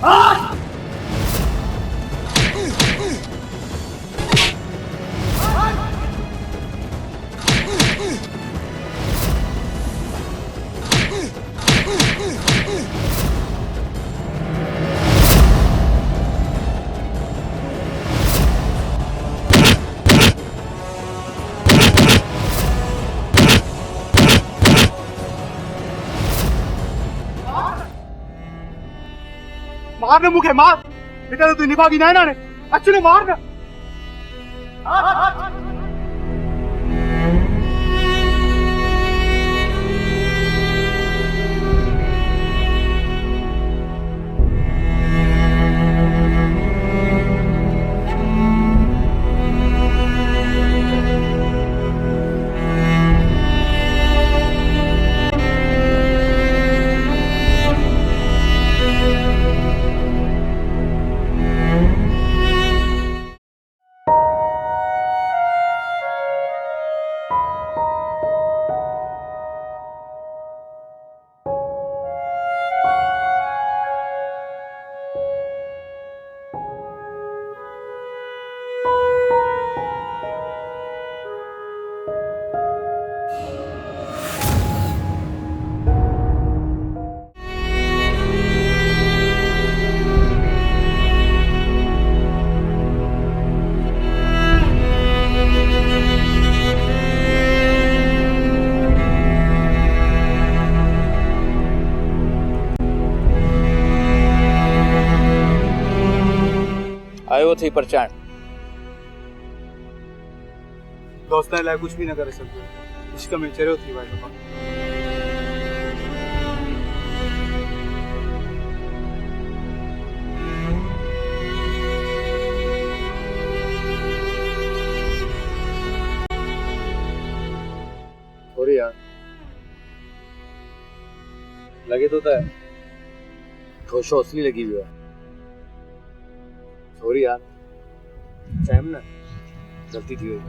मार न मुखे, मार बेटा, तू निभागी ना है ना, अच्छे ने मार ना। आयो थी परचान दोस्त लाइ कुछ भी न करे सकते, इश्क में चरियो थी भाई। थोड़ी यार लगे तो था ठोशो असली लगी हुई है। सॉरी यार, टाइम ना गलती थी हुई।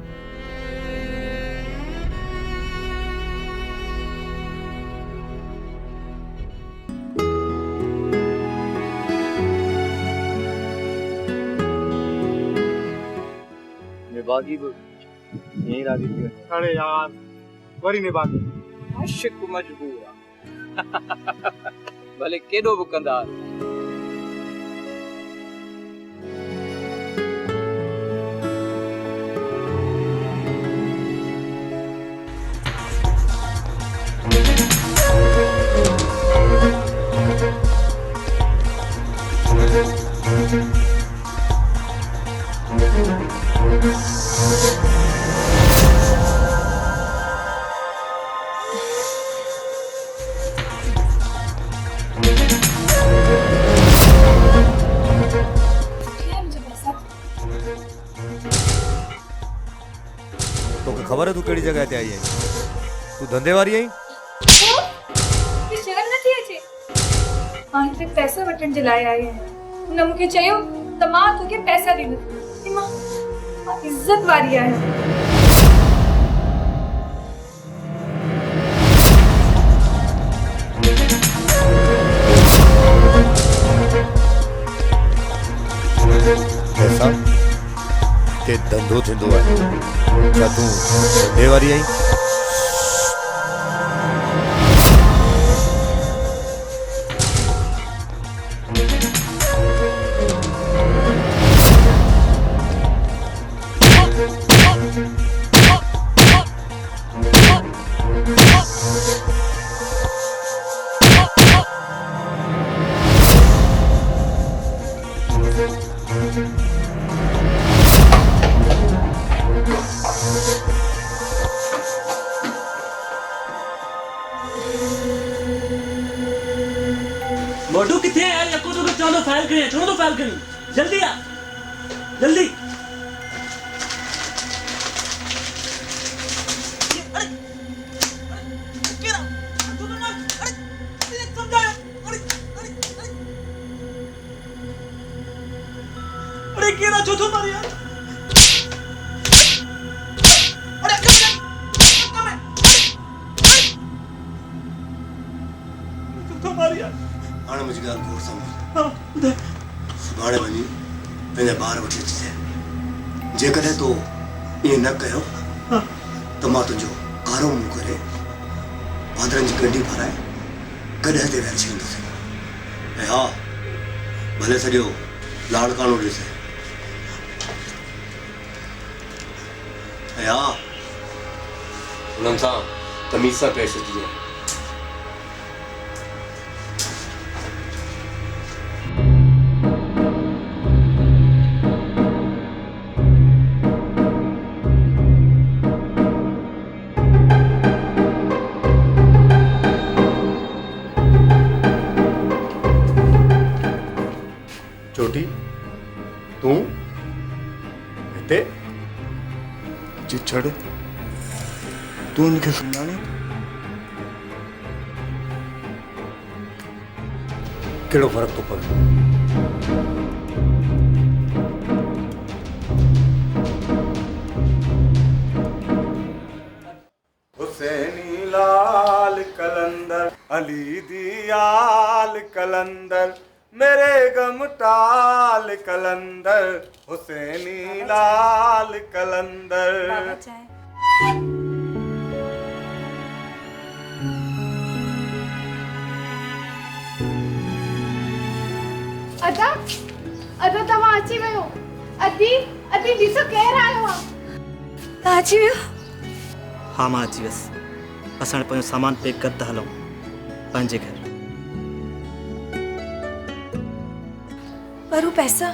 निभागी भी यहीं राजी थी। अरे यार वरी निभागी आशिक मजबूर भले केॾो बि कंदा। तोखे ख़बर है तू कहिड़ी जॻह ते आई आहीं? तू धंधे वारी आहीं? शर्म नथी अचे? मां हिते पैसा वठण जे लाइ आई आहियां। हुन मूंखे चयो त मां तोखे पैसा ॾींदसि। मां इज़त वारी आहियां। पैसा के धंधो थींदो आहे। छा तूं धंधे वारी आहीं? मोटू किथे है यार? यको तो चलो फाइल करें, चलो तो फाइल करें, जल्दी आ, जल्दी। अरे केरा चौथो मार यार। चौथो मार यार। हाणे मुंहिंजी ॻाल्हि गौर सां ॿुध। सुभाणे वञी पंहिंजा ॿार वठी अचिजांइ। जेकॾहिं तो ईअं न कयो त मां तुंहिंजो कारो मुंहुं करे बांदरनि जी गंढी भराए गॾह ते वेहारे छॾींदुसि। ऐं हा, भले सॼो लाड़काणो ॾिसे। ऐं हा, हुननि सां तमीज़ सां पेश अचिजांइ। छोटी तूं हिते चिछड़ तूं इनखे सुञाणे? कहिड़ो फ़र्क़ु थो पवे? हुसैनी लाल कलंदर अली दियाल कलंदर मेरे गम टाल कलंदर हुसैनी लाल कलंदर। अदा अदा तव्हां अची वियो। अदी अदी ॾिसो केरु आयो आहे। तव्हां अची वियो? हाँ मां अची वियसि। असां पंहिंजो सामान पैक करे था हलूं पंहिंजे घर। पर वो पैसा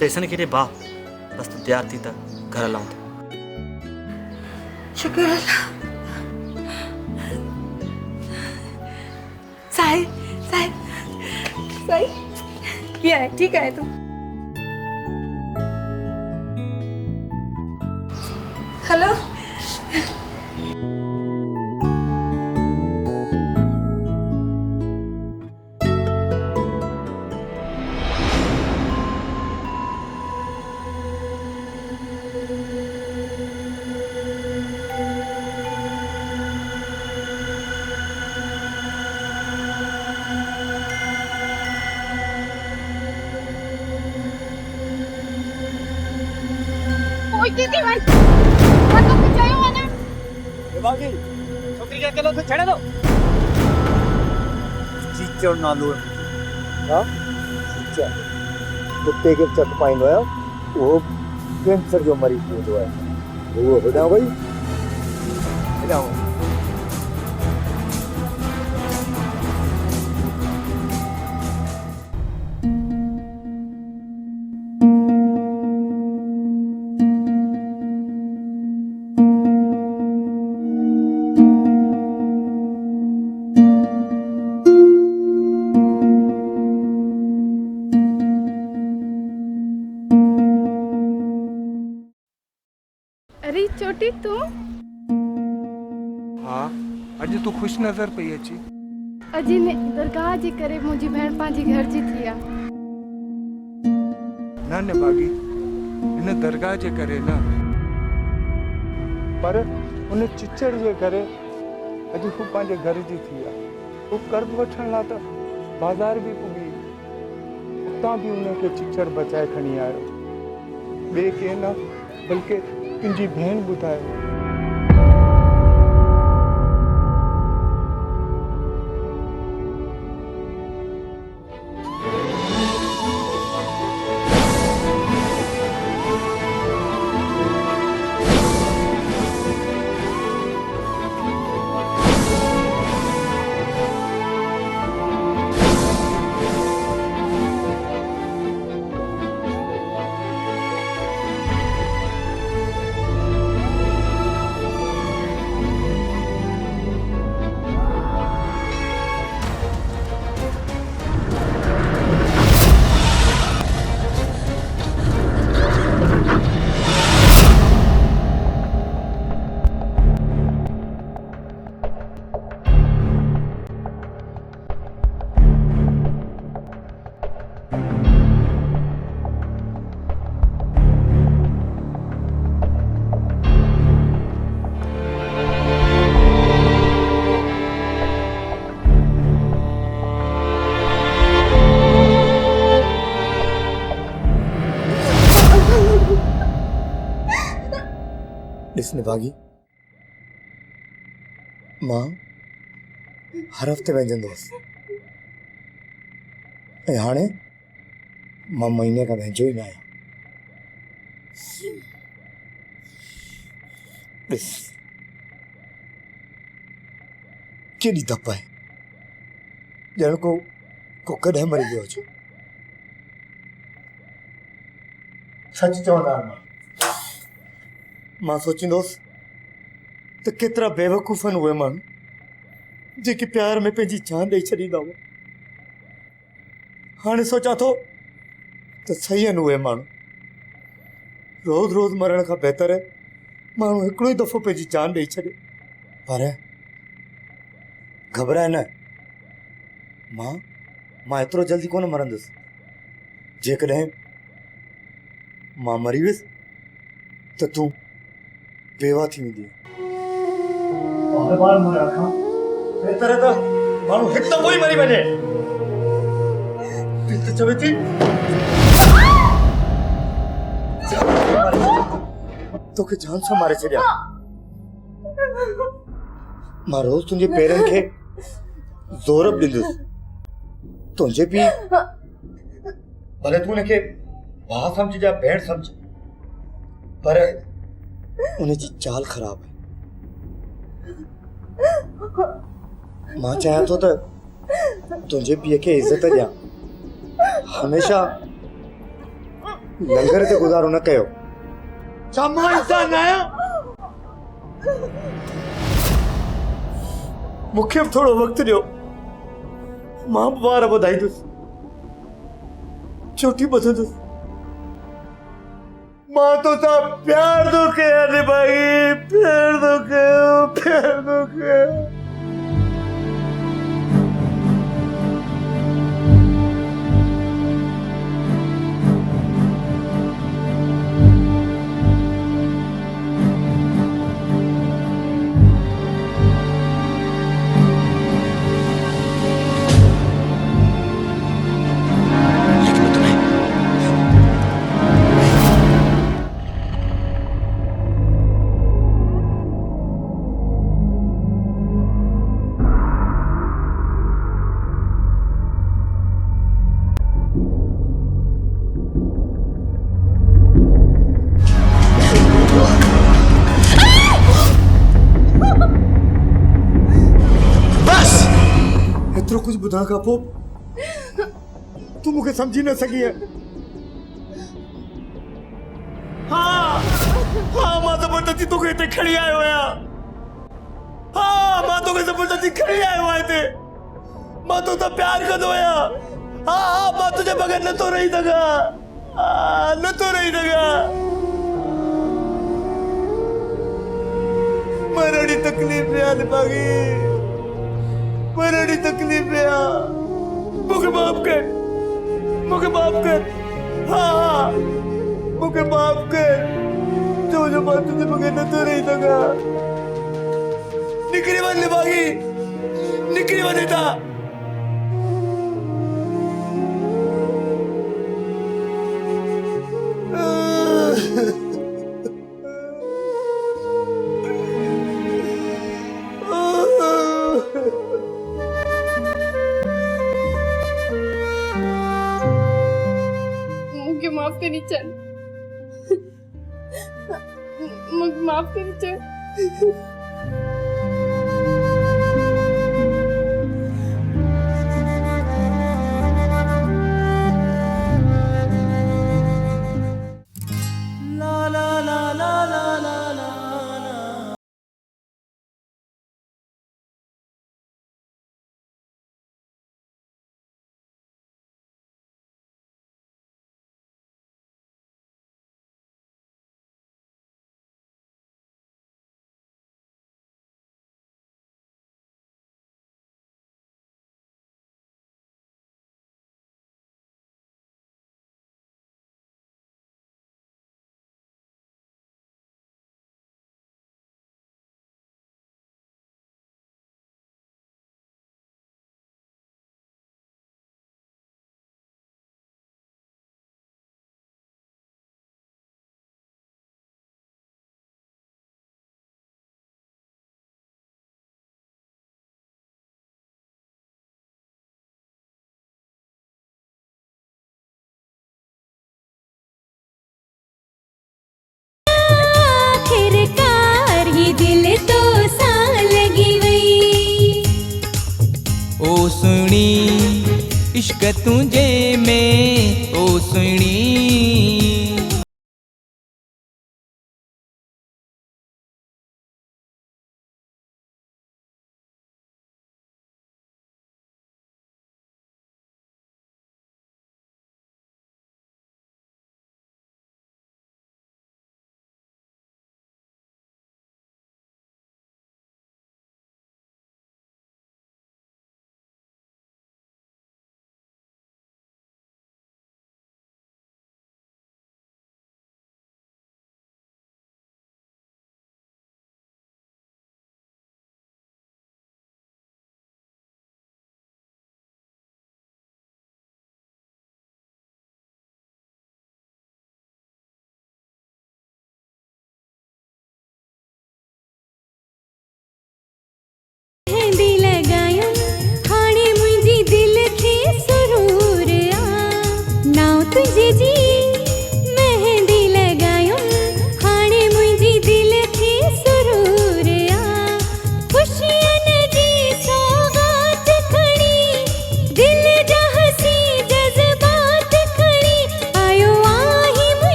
पैसनि खे ॾे भाउ। बसि तूं तयारु थी त घर हलूं था। शुक्र अल्लाह। साहिल साहिल साहिल क्या है? ठीक है तू? हेलो कोई की थी भाई मैं तो कुछ आयो ना ए बागी छोकरी के अकेले तो छड़े दो चीचड़ ना लो हां चीचड़ कुत्ते के चट पाइंदो है वो कैंसर जो मरीज थींदो है वो हेॾां वई हेॾां वई अरे छोटी तू हाँ अॼु तूं ख़ुशि नज़र पई अची अजी ने दरगाह जे करे मुंहिंजी भेण पंहिंजे घर जी थी आहे न भागी हिन दरगाह जे करे न पर उन चिचड़ जे करे अॼु हू पंहिंजे घर जी थी आहे हू कर्ज़ वठण लाइ त बाज़ार बि पुॻी उतां बि उनखे चिचड़ बचाए खणी आयो ॿिए के न बल्कि तुंहिंजी भेण ॿुधायो ॾिस भागी मां हर हफ़्ते वेंदुसि ऐं हाणे मां महीने खां वेंझो ई न आहियां ॾिस केॾी धप आहे ॼण को कॾहिं मरी वियो हुजे सच चवंदा मां सोचींदुसि त केतिरा बेवकूफ़ आहिनि उहे माण्हू जेके प्यार में पंहिंजी जान ॾेई छॾींदा हुआ हाणे सोचां थो त सही आहिनि उहे माण्हू रोज़ रोज़ मरण खां बहितर आहे माण्हू हिकिड़ो ई दफ़ो पंहिंजी जान ॾेई छॾे पर घबराए न मां एतिरो जल्दी कोन मरंदुसि जेकॾहिं मां मरी वियुसि त तूं बेवा थी वेंदी बहितर त माण्हू हिकु दफ़ो ई मरी वञे त चवे थी तोखे जान सां मारे छॾिया मां रोज़ तुंहिंजे पेरनि खे ज़ोर बि ॾींदुसि तुंहिंजे बि भले तूं हुनखे भाउ सम्झ या भेण सम्झ पर उनजी चाल ख़राब है मां चाहियां थो त तुंहिंजे पीउ खे इज़त ॾियां हमेशा लंगर ते गुज़ारो न कयो छा मां इंसान आहियां मूंखे बि थोरो वक़्तु ॾियो मां बि वार वधाईंदुसि चोटी ॿधंदुसि मां तो सा प्यार तो कया रे भाई प्यार तो कया कुछ ॿुधां खां पोइ तूं मूंखे सम्झी न सघी आहे। हाँ मां ज़बरदस्ती तोखे हिते खणी आयो आहियां। मां तोखे ज़बरदस्ती खणी आयो आहियां हिते। मां तो प्यार कंदो आहियां। मां तुंहिंजे बग़ैर नथो रही सघां, नथो रही सघां। मां ॾाढी तकलीफ़ में आहियां दिमाग़ी, मां ॾाढी तकलीफ़ में आहियां। मूंखे माफ़ कर, मूंखे माफ़ कर। मूंखे माफ़ कर, जो मां तुंहिंजे बग़ैर नथो रही सघां। निकिरी वञ दिमाग़ी, निकिरी वञ हितां। मुझे माफ करनी चल, मुझे माफ करनी चल। ओ सुणी इश्क तुझे में, ओ सुणी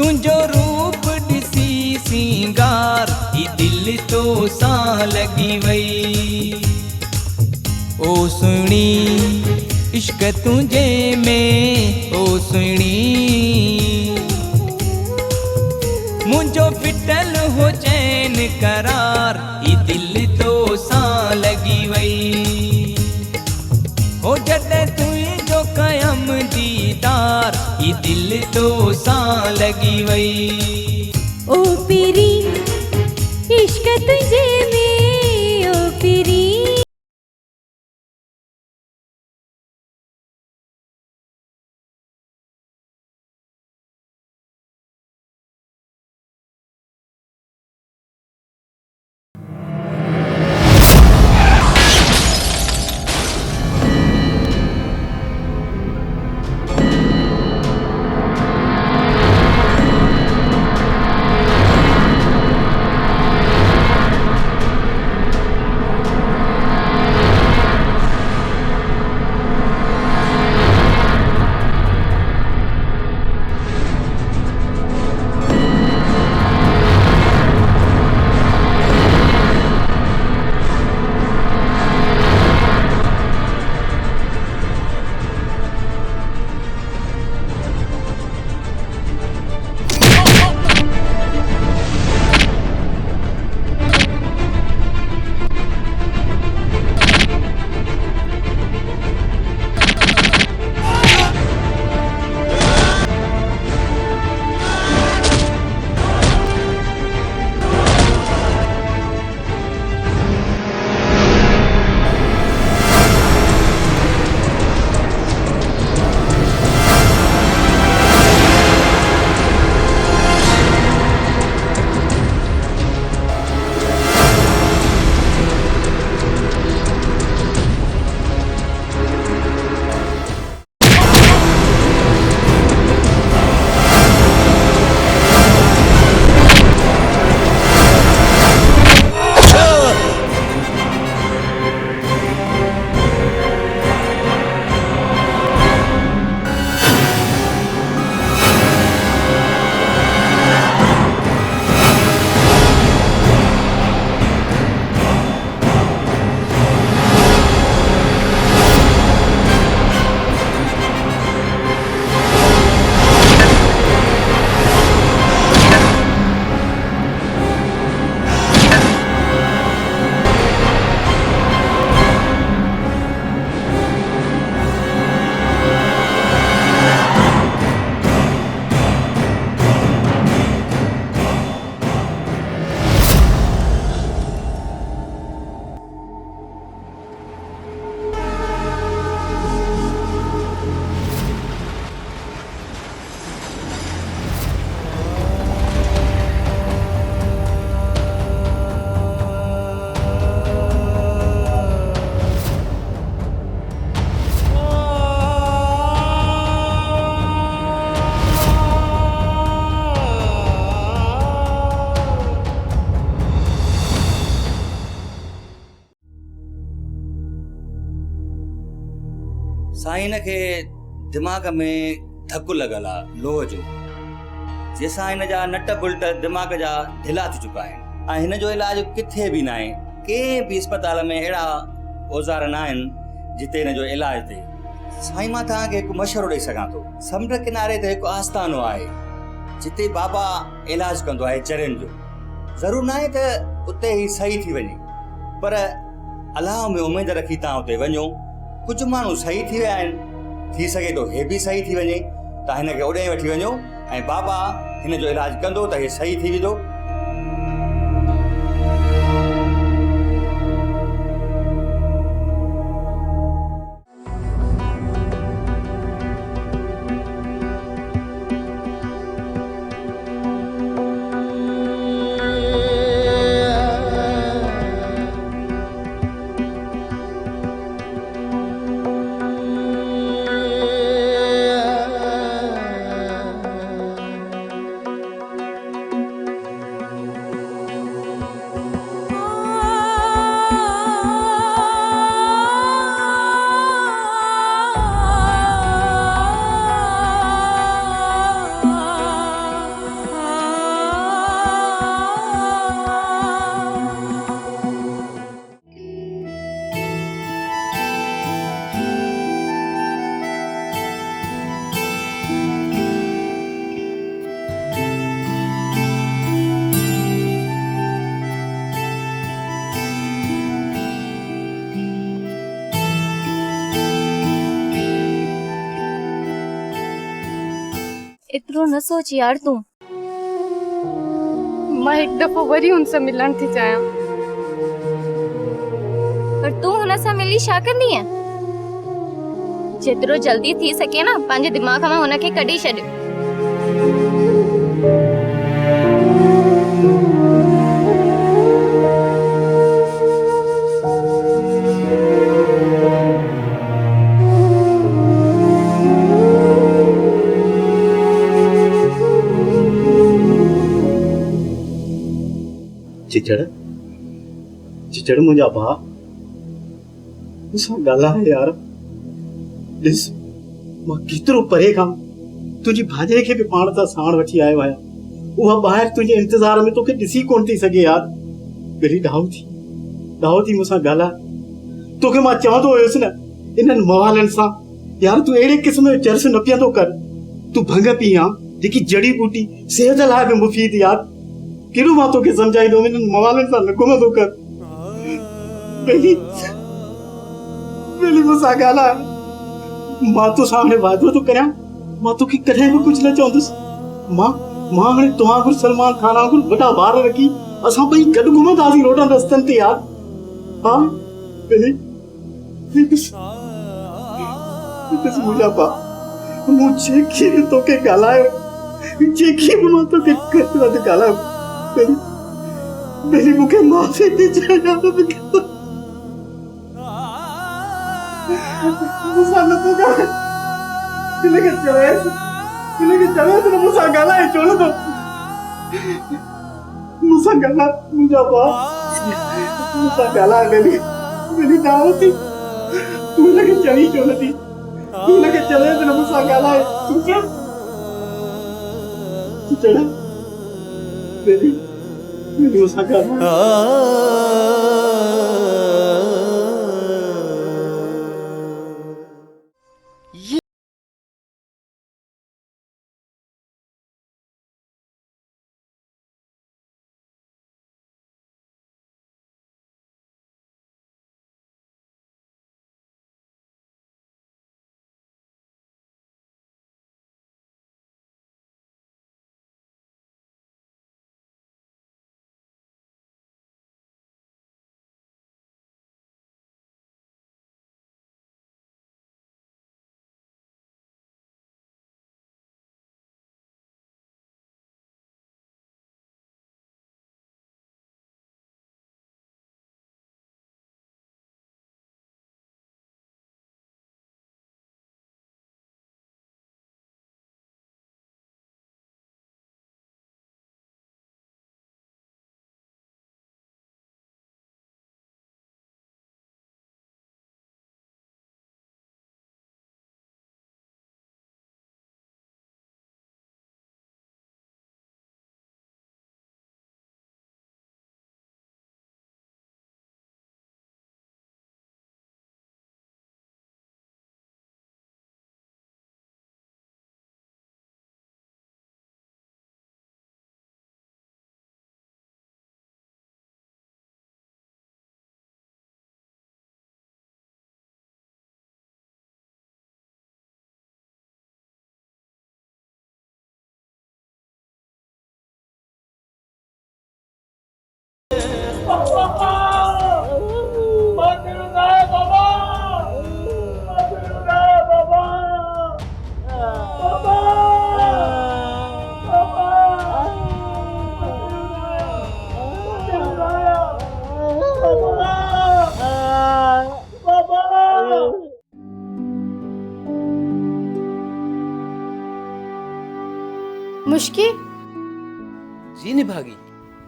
तुझो रूप ॾिसी सिंगार ही दिल तो सा लगी वई। ओ सुणी इश्क तुझे में, ओ सुणी मुझो फिटल हो चैन करार ही दिल तो सा लगी वई। हो जॾहिं तुझो कयम दीदार ही दिल तो सा लगी वई। ओ पीरी इश्क तुझे में, ओ पीरी साईं खे दिमाग़ में धकु लॻल आहे लोह जो, जंहिंसां हिन जा नट बुल्ट दिमाग़ जा ढिला थी चुका आहिनि ऐं हिन जो इलाज किथे बि न आहे। कंहिं बि अस्पताल में अहिड़ा औज़ार न आहिनि जिते हिन जो इलाज थिए। साईं मां तव्हांखे हिकु मशवरो ॾेई सघां थो। समुंड किनारे ते हिकु आस्थानो आहे जिते बाबा इलाज कंदो आहे जरियुनि जो। ज़रूरु न आहे त उते ई सही थी वञे, पर अलाह में उमेद रखी तव्हां उते वञो। कुझु माण्हू सही थी विया आहिनि, थी सघे थो हे बि सही थी वञे। तव्हां हिन खे ओॾे वठी वञो ऐं बाबा हिन जो इलाज कंदो त हे सही थी वेंदो। एतिरो न सोच यार तूं। मां हिकु दफ़ो वरी हुनसां मिलण थी चाहियां। पर तूं हुन सां मिली छा कंदीअ? जेतिरो जल्दी थी सके न पंहिंजे दिमाग़ मां हुनखे कढी छॾ। चिचड़ मुंहिंजा भाउ मूंसां ॻाल्हाए यार। ॾिस मां केतिरो परे खां तुंहिंजी भाॼे खे बि पाण सां साण वठी आयो आहियां। उहा ॿाहिरि तुंहिंजे इंतज़ार में तोखे ॾिसी कोन थी सघे यार। ॿेड़ी ॾाहो थी मूंसां ॻाल्हाए। तोखे मां चवंदो हुयुसि न इन्हनि मवालनि सां यार तूं अहिड़े क़िस्म जो चर्च न पीअंदो कर। तूं भंग पी आ जेकी जड़ी बूटी सिहत लाइ बि मुफ़ीद यार। केॾो मां तोखे सम्झाईंदो इन्हनि मवालनि सां न घुमंदो कर। ॿेड़ी मूंसां ॻाल्हाए। मां तोसां हाणे वाइदो थो करियां, मां तोखे कॾहिं बि कुझु न चवंदुसि। मां हाणे तव्हां वांगुरु सलमान खान वांगुरु वॾा वार रखी असां ॿई गॾु घुमंदासीं रोडनि रस्तनि ते यार। हा ॿेड़ी मुंहिंजा भाउ मूं जेकी बि तोखे ॻाल्हायो, जेकी बि मां तोखे घटि वधि ॻाल्हायो, ॿेड़ी मूंखे माफ़ी थी चए यार। मूंसां नथो ॻाल्हाए, हिनखे चवेसि न मूंसां ॻाल्हाए छो नथो। मूंसां ॻाल्हाए मुंहिंजा भाउ, मूंसां ॻाल्हाए ॿेड़ी ॾाहो थी। तूं हिनखे चई छो नथी? तूं हिनखे चवेसि न मूंसां ॻाल्हाए। चिचड़ ॿेड़ी मूंसां ॻाल्हाए। मुश्की जी निभागी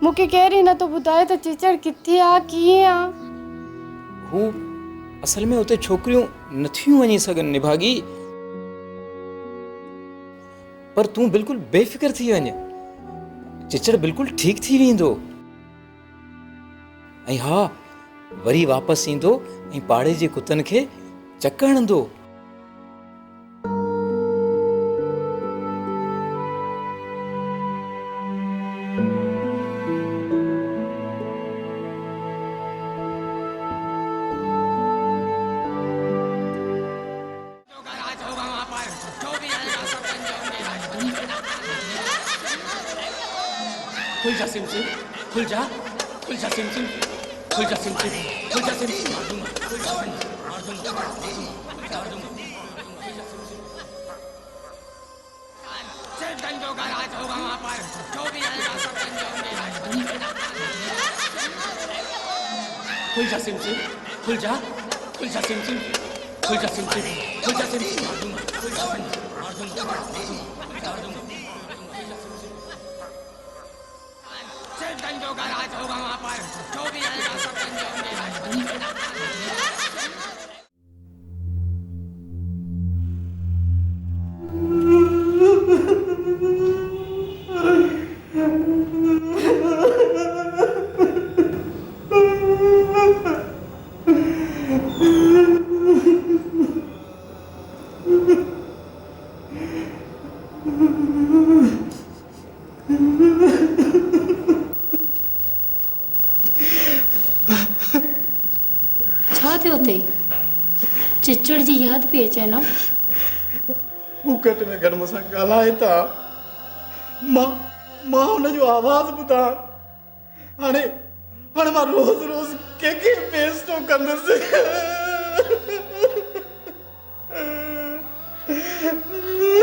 मूंखे केरु न तो ॿुधाए त चिचड़ किथे आ कीअं आ। हू असल में उते छोकिरियूं नथियूं वञी सघनि निभागी, पर तूं बिल्कुलु बेफ़िक्र थी वञ, चिचड़ बिल्कुलु ठीक थी वेंदो। ऐं हा, वरी वापसि ईंदो ऐं पाड़े जे कुतनि खे चक हणंदो। खुल जा सिम सिम, खुल जा सिम सिम, खुल जा सिम सिम, खुल जा सिम सिम, मार दूंगा, खुल जा सिम सिम, मार दूंगा, मार दूंगा, खुल जा सिम सिम। सिर्फ गंजों का राज होगा वहाँ पर, जो भी आएगा सब गंजे होंगे राज। खुल जा सिम सिम, खुल जा सिम सिम, खुल जा सिम सिम, खुल जा सिम सिम, मार दूंगा, खुल जा सिम सिम, मार दूंगा, मार दूंगा। सिर्फ गंजों का राज होगा वहाँ पर, जो भी आएगा सब गंजे होंगे राज। छा थियो थे? चिचड़ जी याद पई अचे न? हू घटि में घटि मूंसां ॻाल्हाए था, मां हुनजो आवाज़ ॿुधां। हाणे मां रोज़ रोज़ कंहिंखे पेश थो कंदुसि।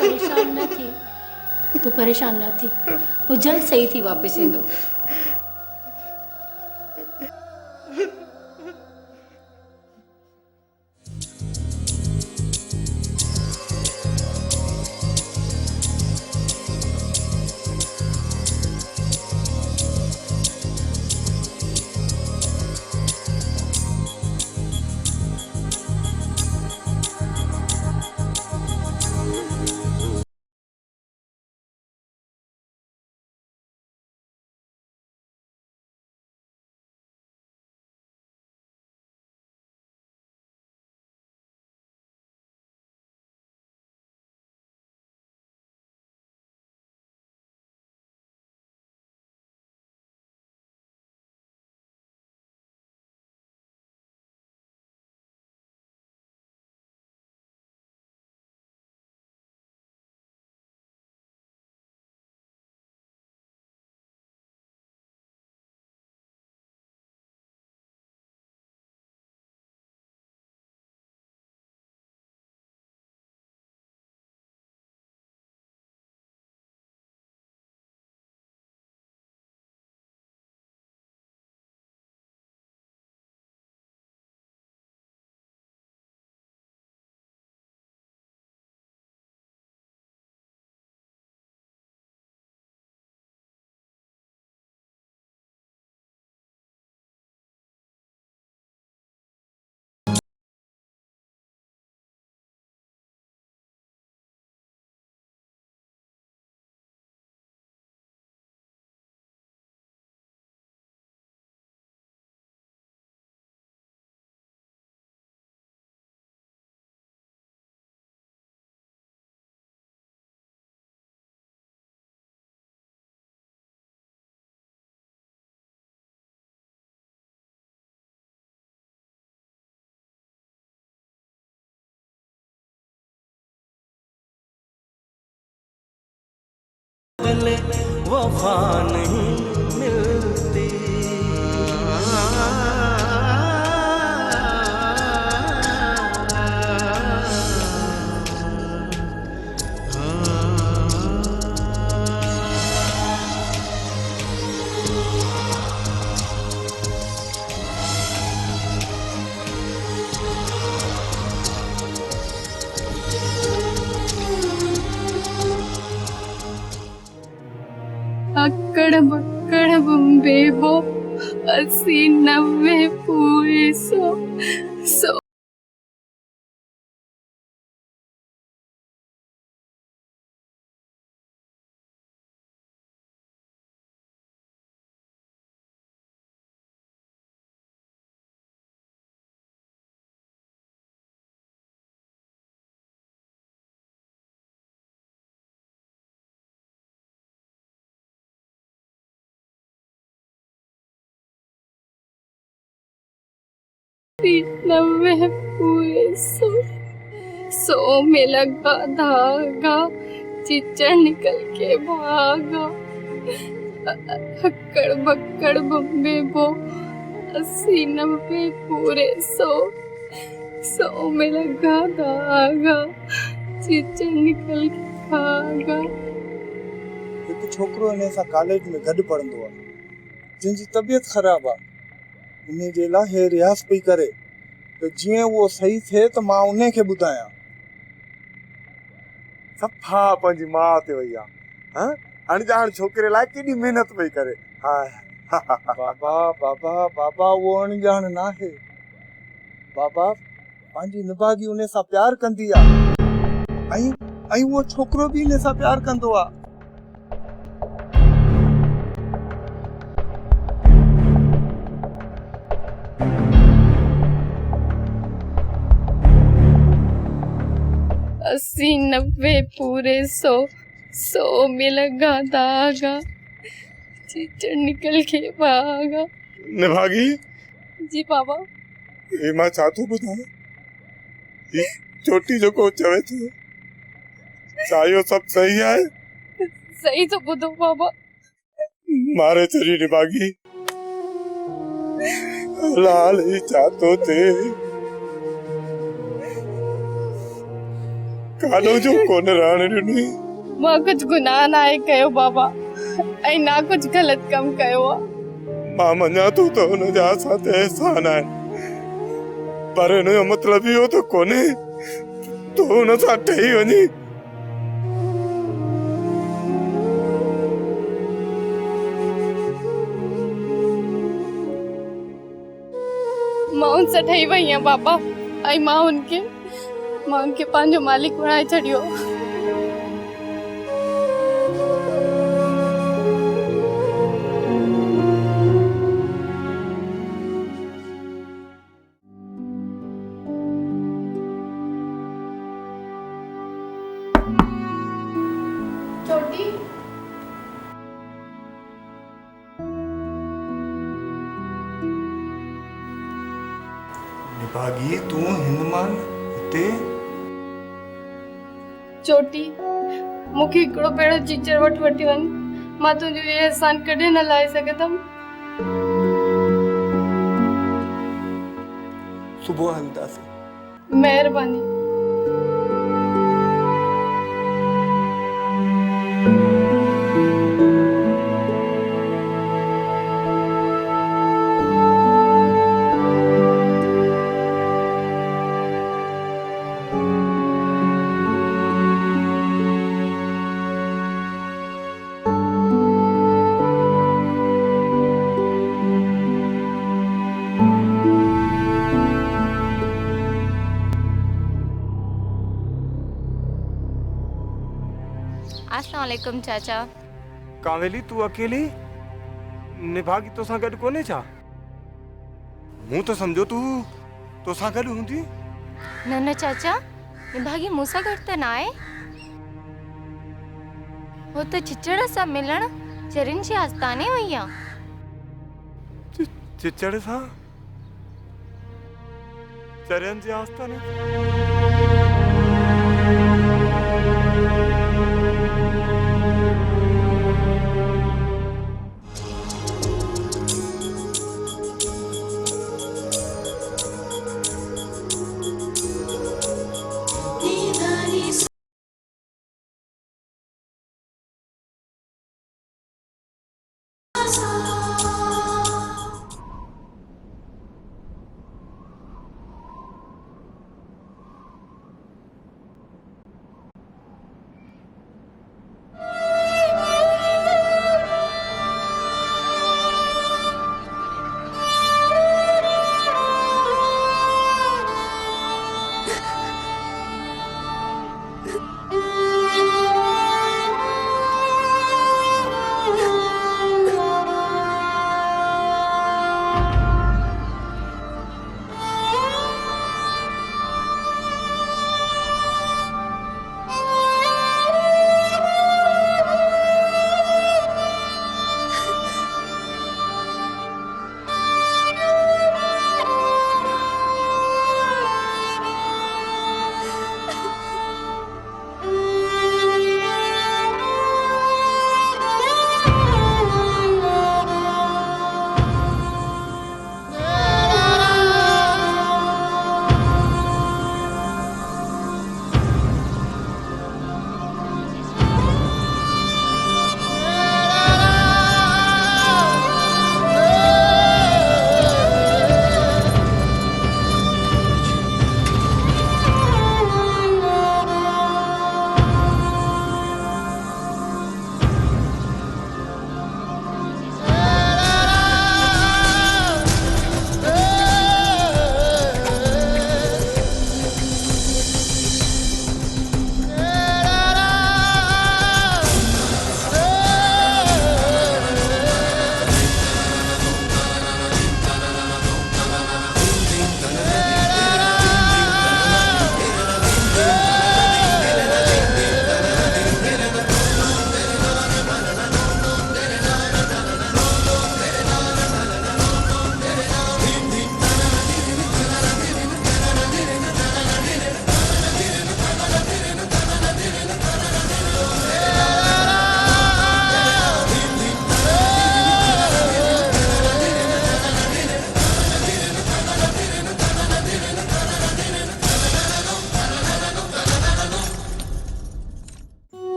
परेशान न थी, तू परेशान न थी, वो जल्द सही थी वापस ईंदो। बदले वफा नहीं मिलती। अक्कड़ बक्कड़ बम्बे बो 80 90 पूरे 100 90 पूरे 100 में लगा धागा चिच्चा निकल के भागा अक्कड़ बक्कड़ बम्बे बो 80 90 पूरे 100 में लगा धागा चिच्चा निकल के भागा। एक छोकरो इन सां कॉलेज में गॾु पढ़ंदो आहे जिनजी तबियत ख़राब आहे उन जे लाइ हे रियाज़ पई करे त जीअं उहो सही थिए त मां उन खे ॿुधायां। सफ़ा पंहिंजी माउ ते वई आहे अणॼाण छोकिरे लाइ केॾी महिनत पई करे। बाबा बाबा बाबा उहो अणॼाण नाहे बाबा पंहिंजी निभागी उन सां प्यार कंदी आहे ऐं उहो छोकिरो बि इन सां प्यार कंदो आहे। 80 90 पूरे 100 में लगा धागा चिचड़ निकल के भागा। निभागी जी बाबा ये मां छा थो ॿुधायां ही चोटी जेको चवे थो छा इहो सभु सही आहे? सही तो ॿुधो बाबा। मारे चरी निभागी लाल ही छा थो थिए कानो जो कोन रहण ॾिनी। मां कुछ गुनाह ना आहे कयो बाबा ऐं ना कुछ गलत कम कयो आहे। मां मञा थो त हुन जा असां ते एहसान आहिनि पर हिन जो मतिलबु इहो त कोन्हे तूं हुन सां ठही वञी। मां उन सां ठही वई आहियां बाबा ऐं मां उनखे पंहिंजो मालिक बणाए छॾियो। छोटी निभागी तूं हिंदमान हिते चोटी मूंखे हिकिड़ो भेरो चिचड़ वठी वञ मां तुंहिंजो इहो एहसान कॾहिं न लाहे सघंदमि। सुबुह हलंदासीं। महिरबानी। अस्सलाम वालेकुम चाचा। कावेली तू अकेली निभागी तो सां गॾु कोन्हे छा? मूं तो समझो तू तो सां गॾु हूंदी। न न चाचा निभागी मूंसां गॾु त न आहे हो त चिचड़ सां मिलण चरिन जे आस्थाने वई आहे। चिचड़ सां चरिन जे आस्थाने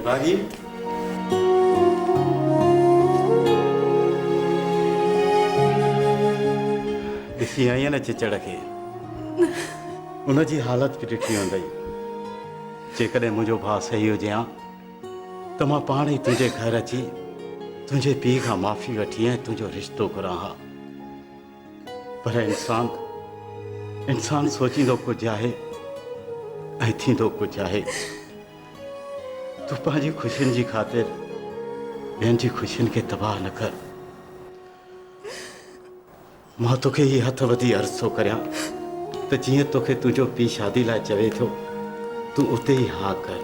भागी ॾिसी आई न चिचड़ खे उनजी हालत बि ॾिठी हूंदई जेकॾहिं मुंहिंजो भाउ सही हुजे हा त मां पाण ई तुंहिंजे घर अची तुंहिंजे पीउ खां माफ़ी वठी ऐं तुंहिंजो रिश्तो घुरां हा पर इंसान सोचींदो कुझु आहे ऐं थींदो कुझु आहे तूं पंहिंजी ख़ुशियुनि जी ख़ातिर ॿियनि जी ख़ुशियुनि खे तबाह न कर मां तोखे ही हथ वधी अर्ज़ु थो करियां त जीअं तोखे तुंहिंजो पीउ शादी लाइ चवे थो तूं उते ई हा कर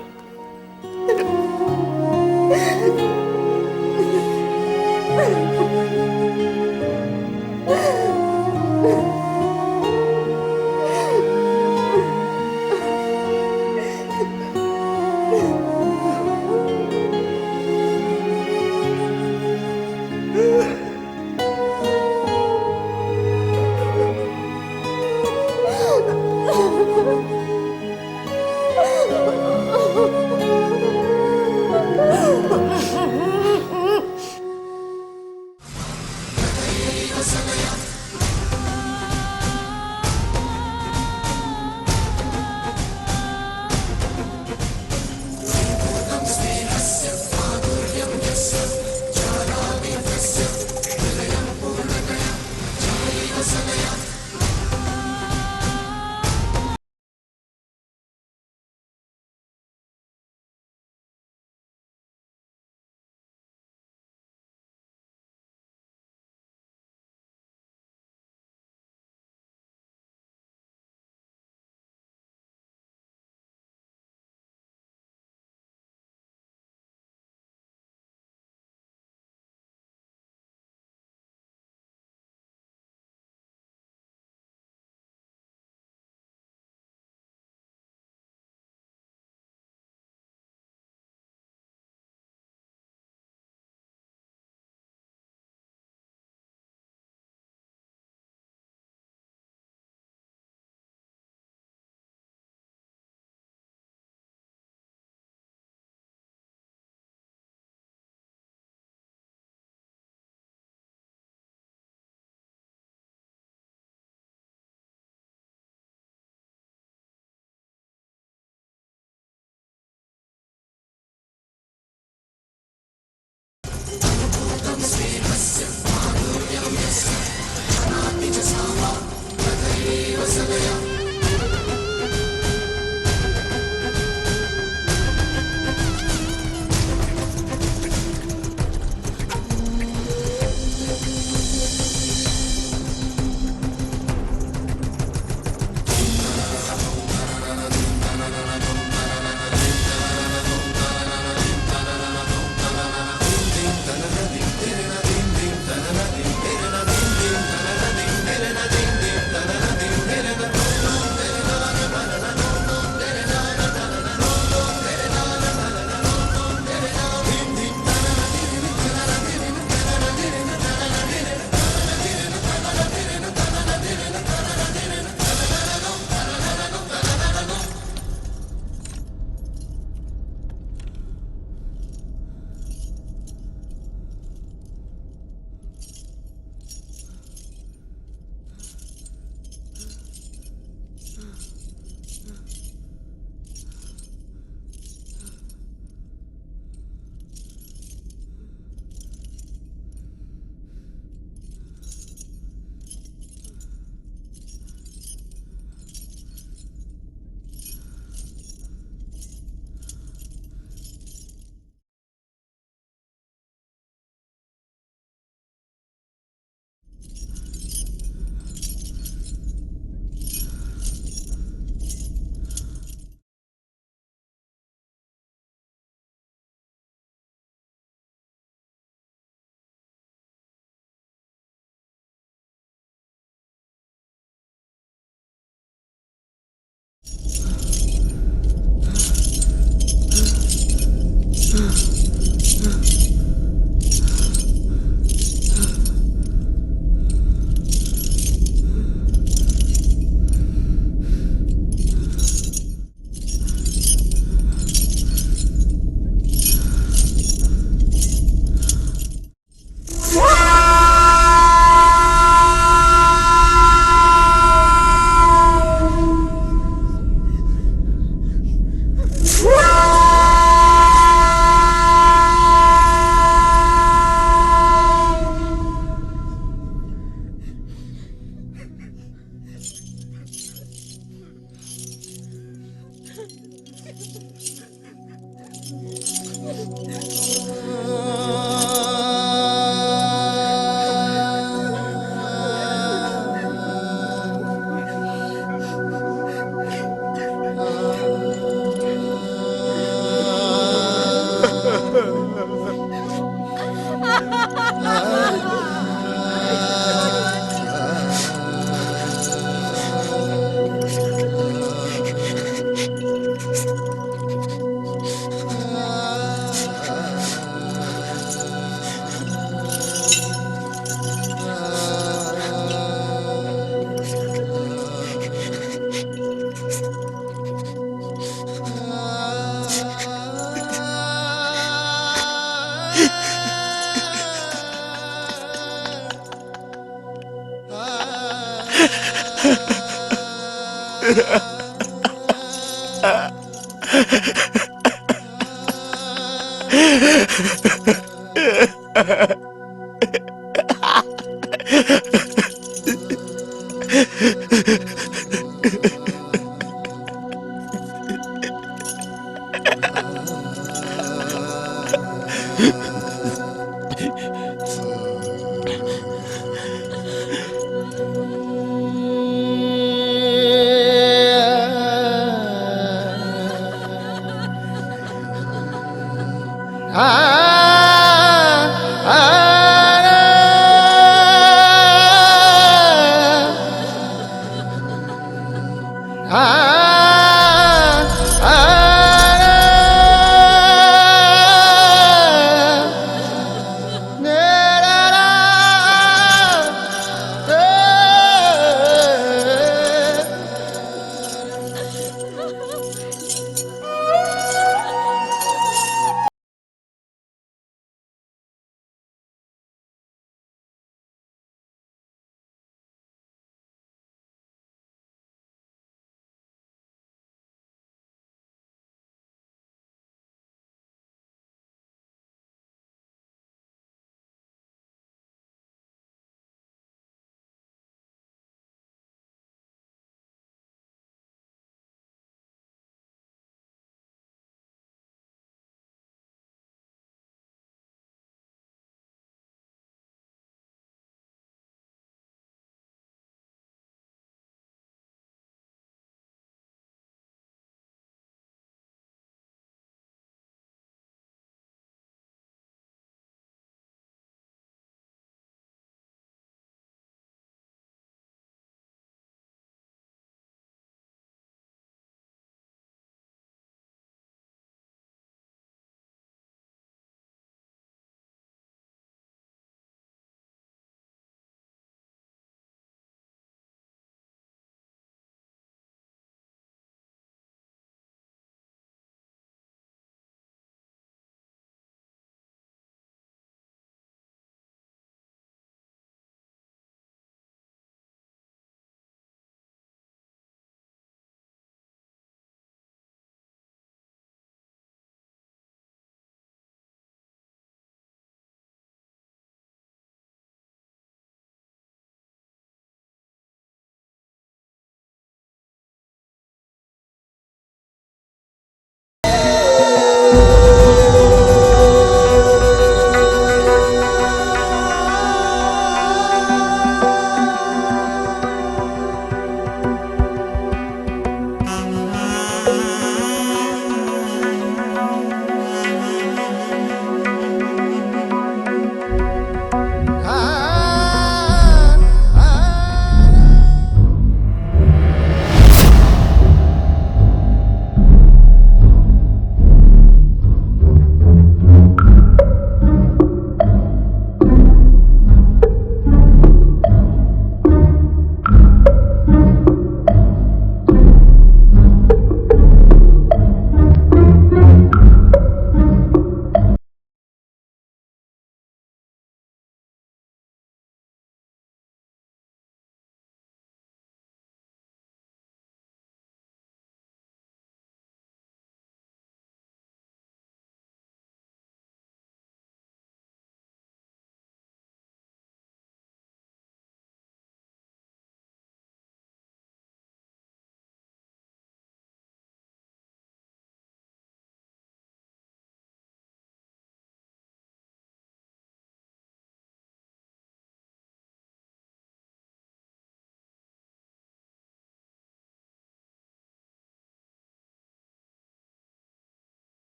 Ah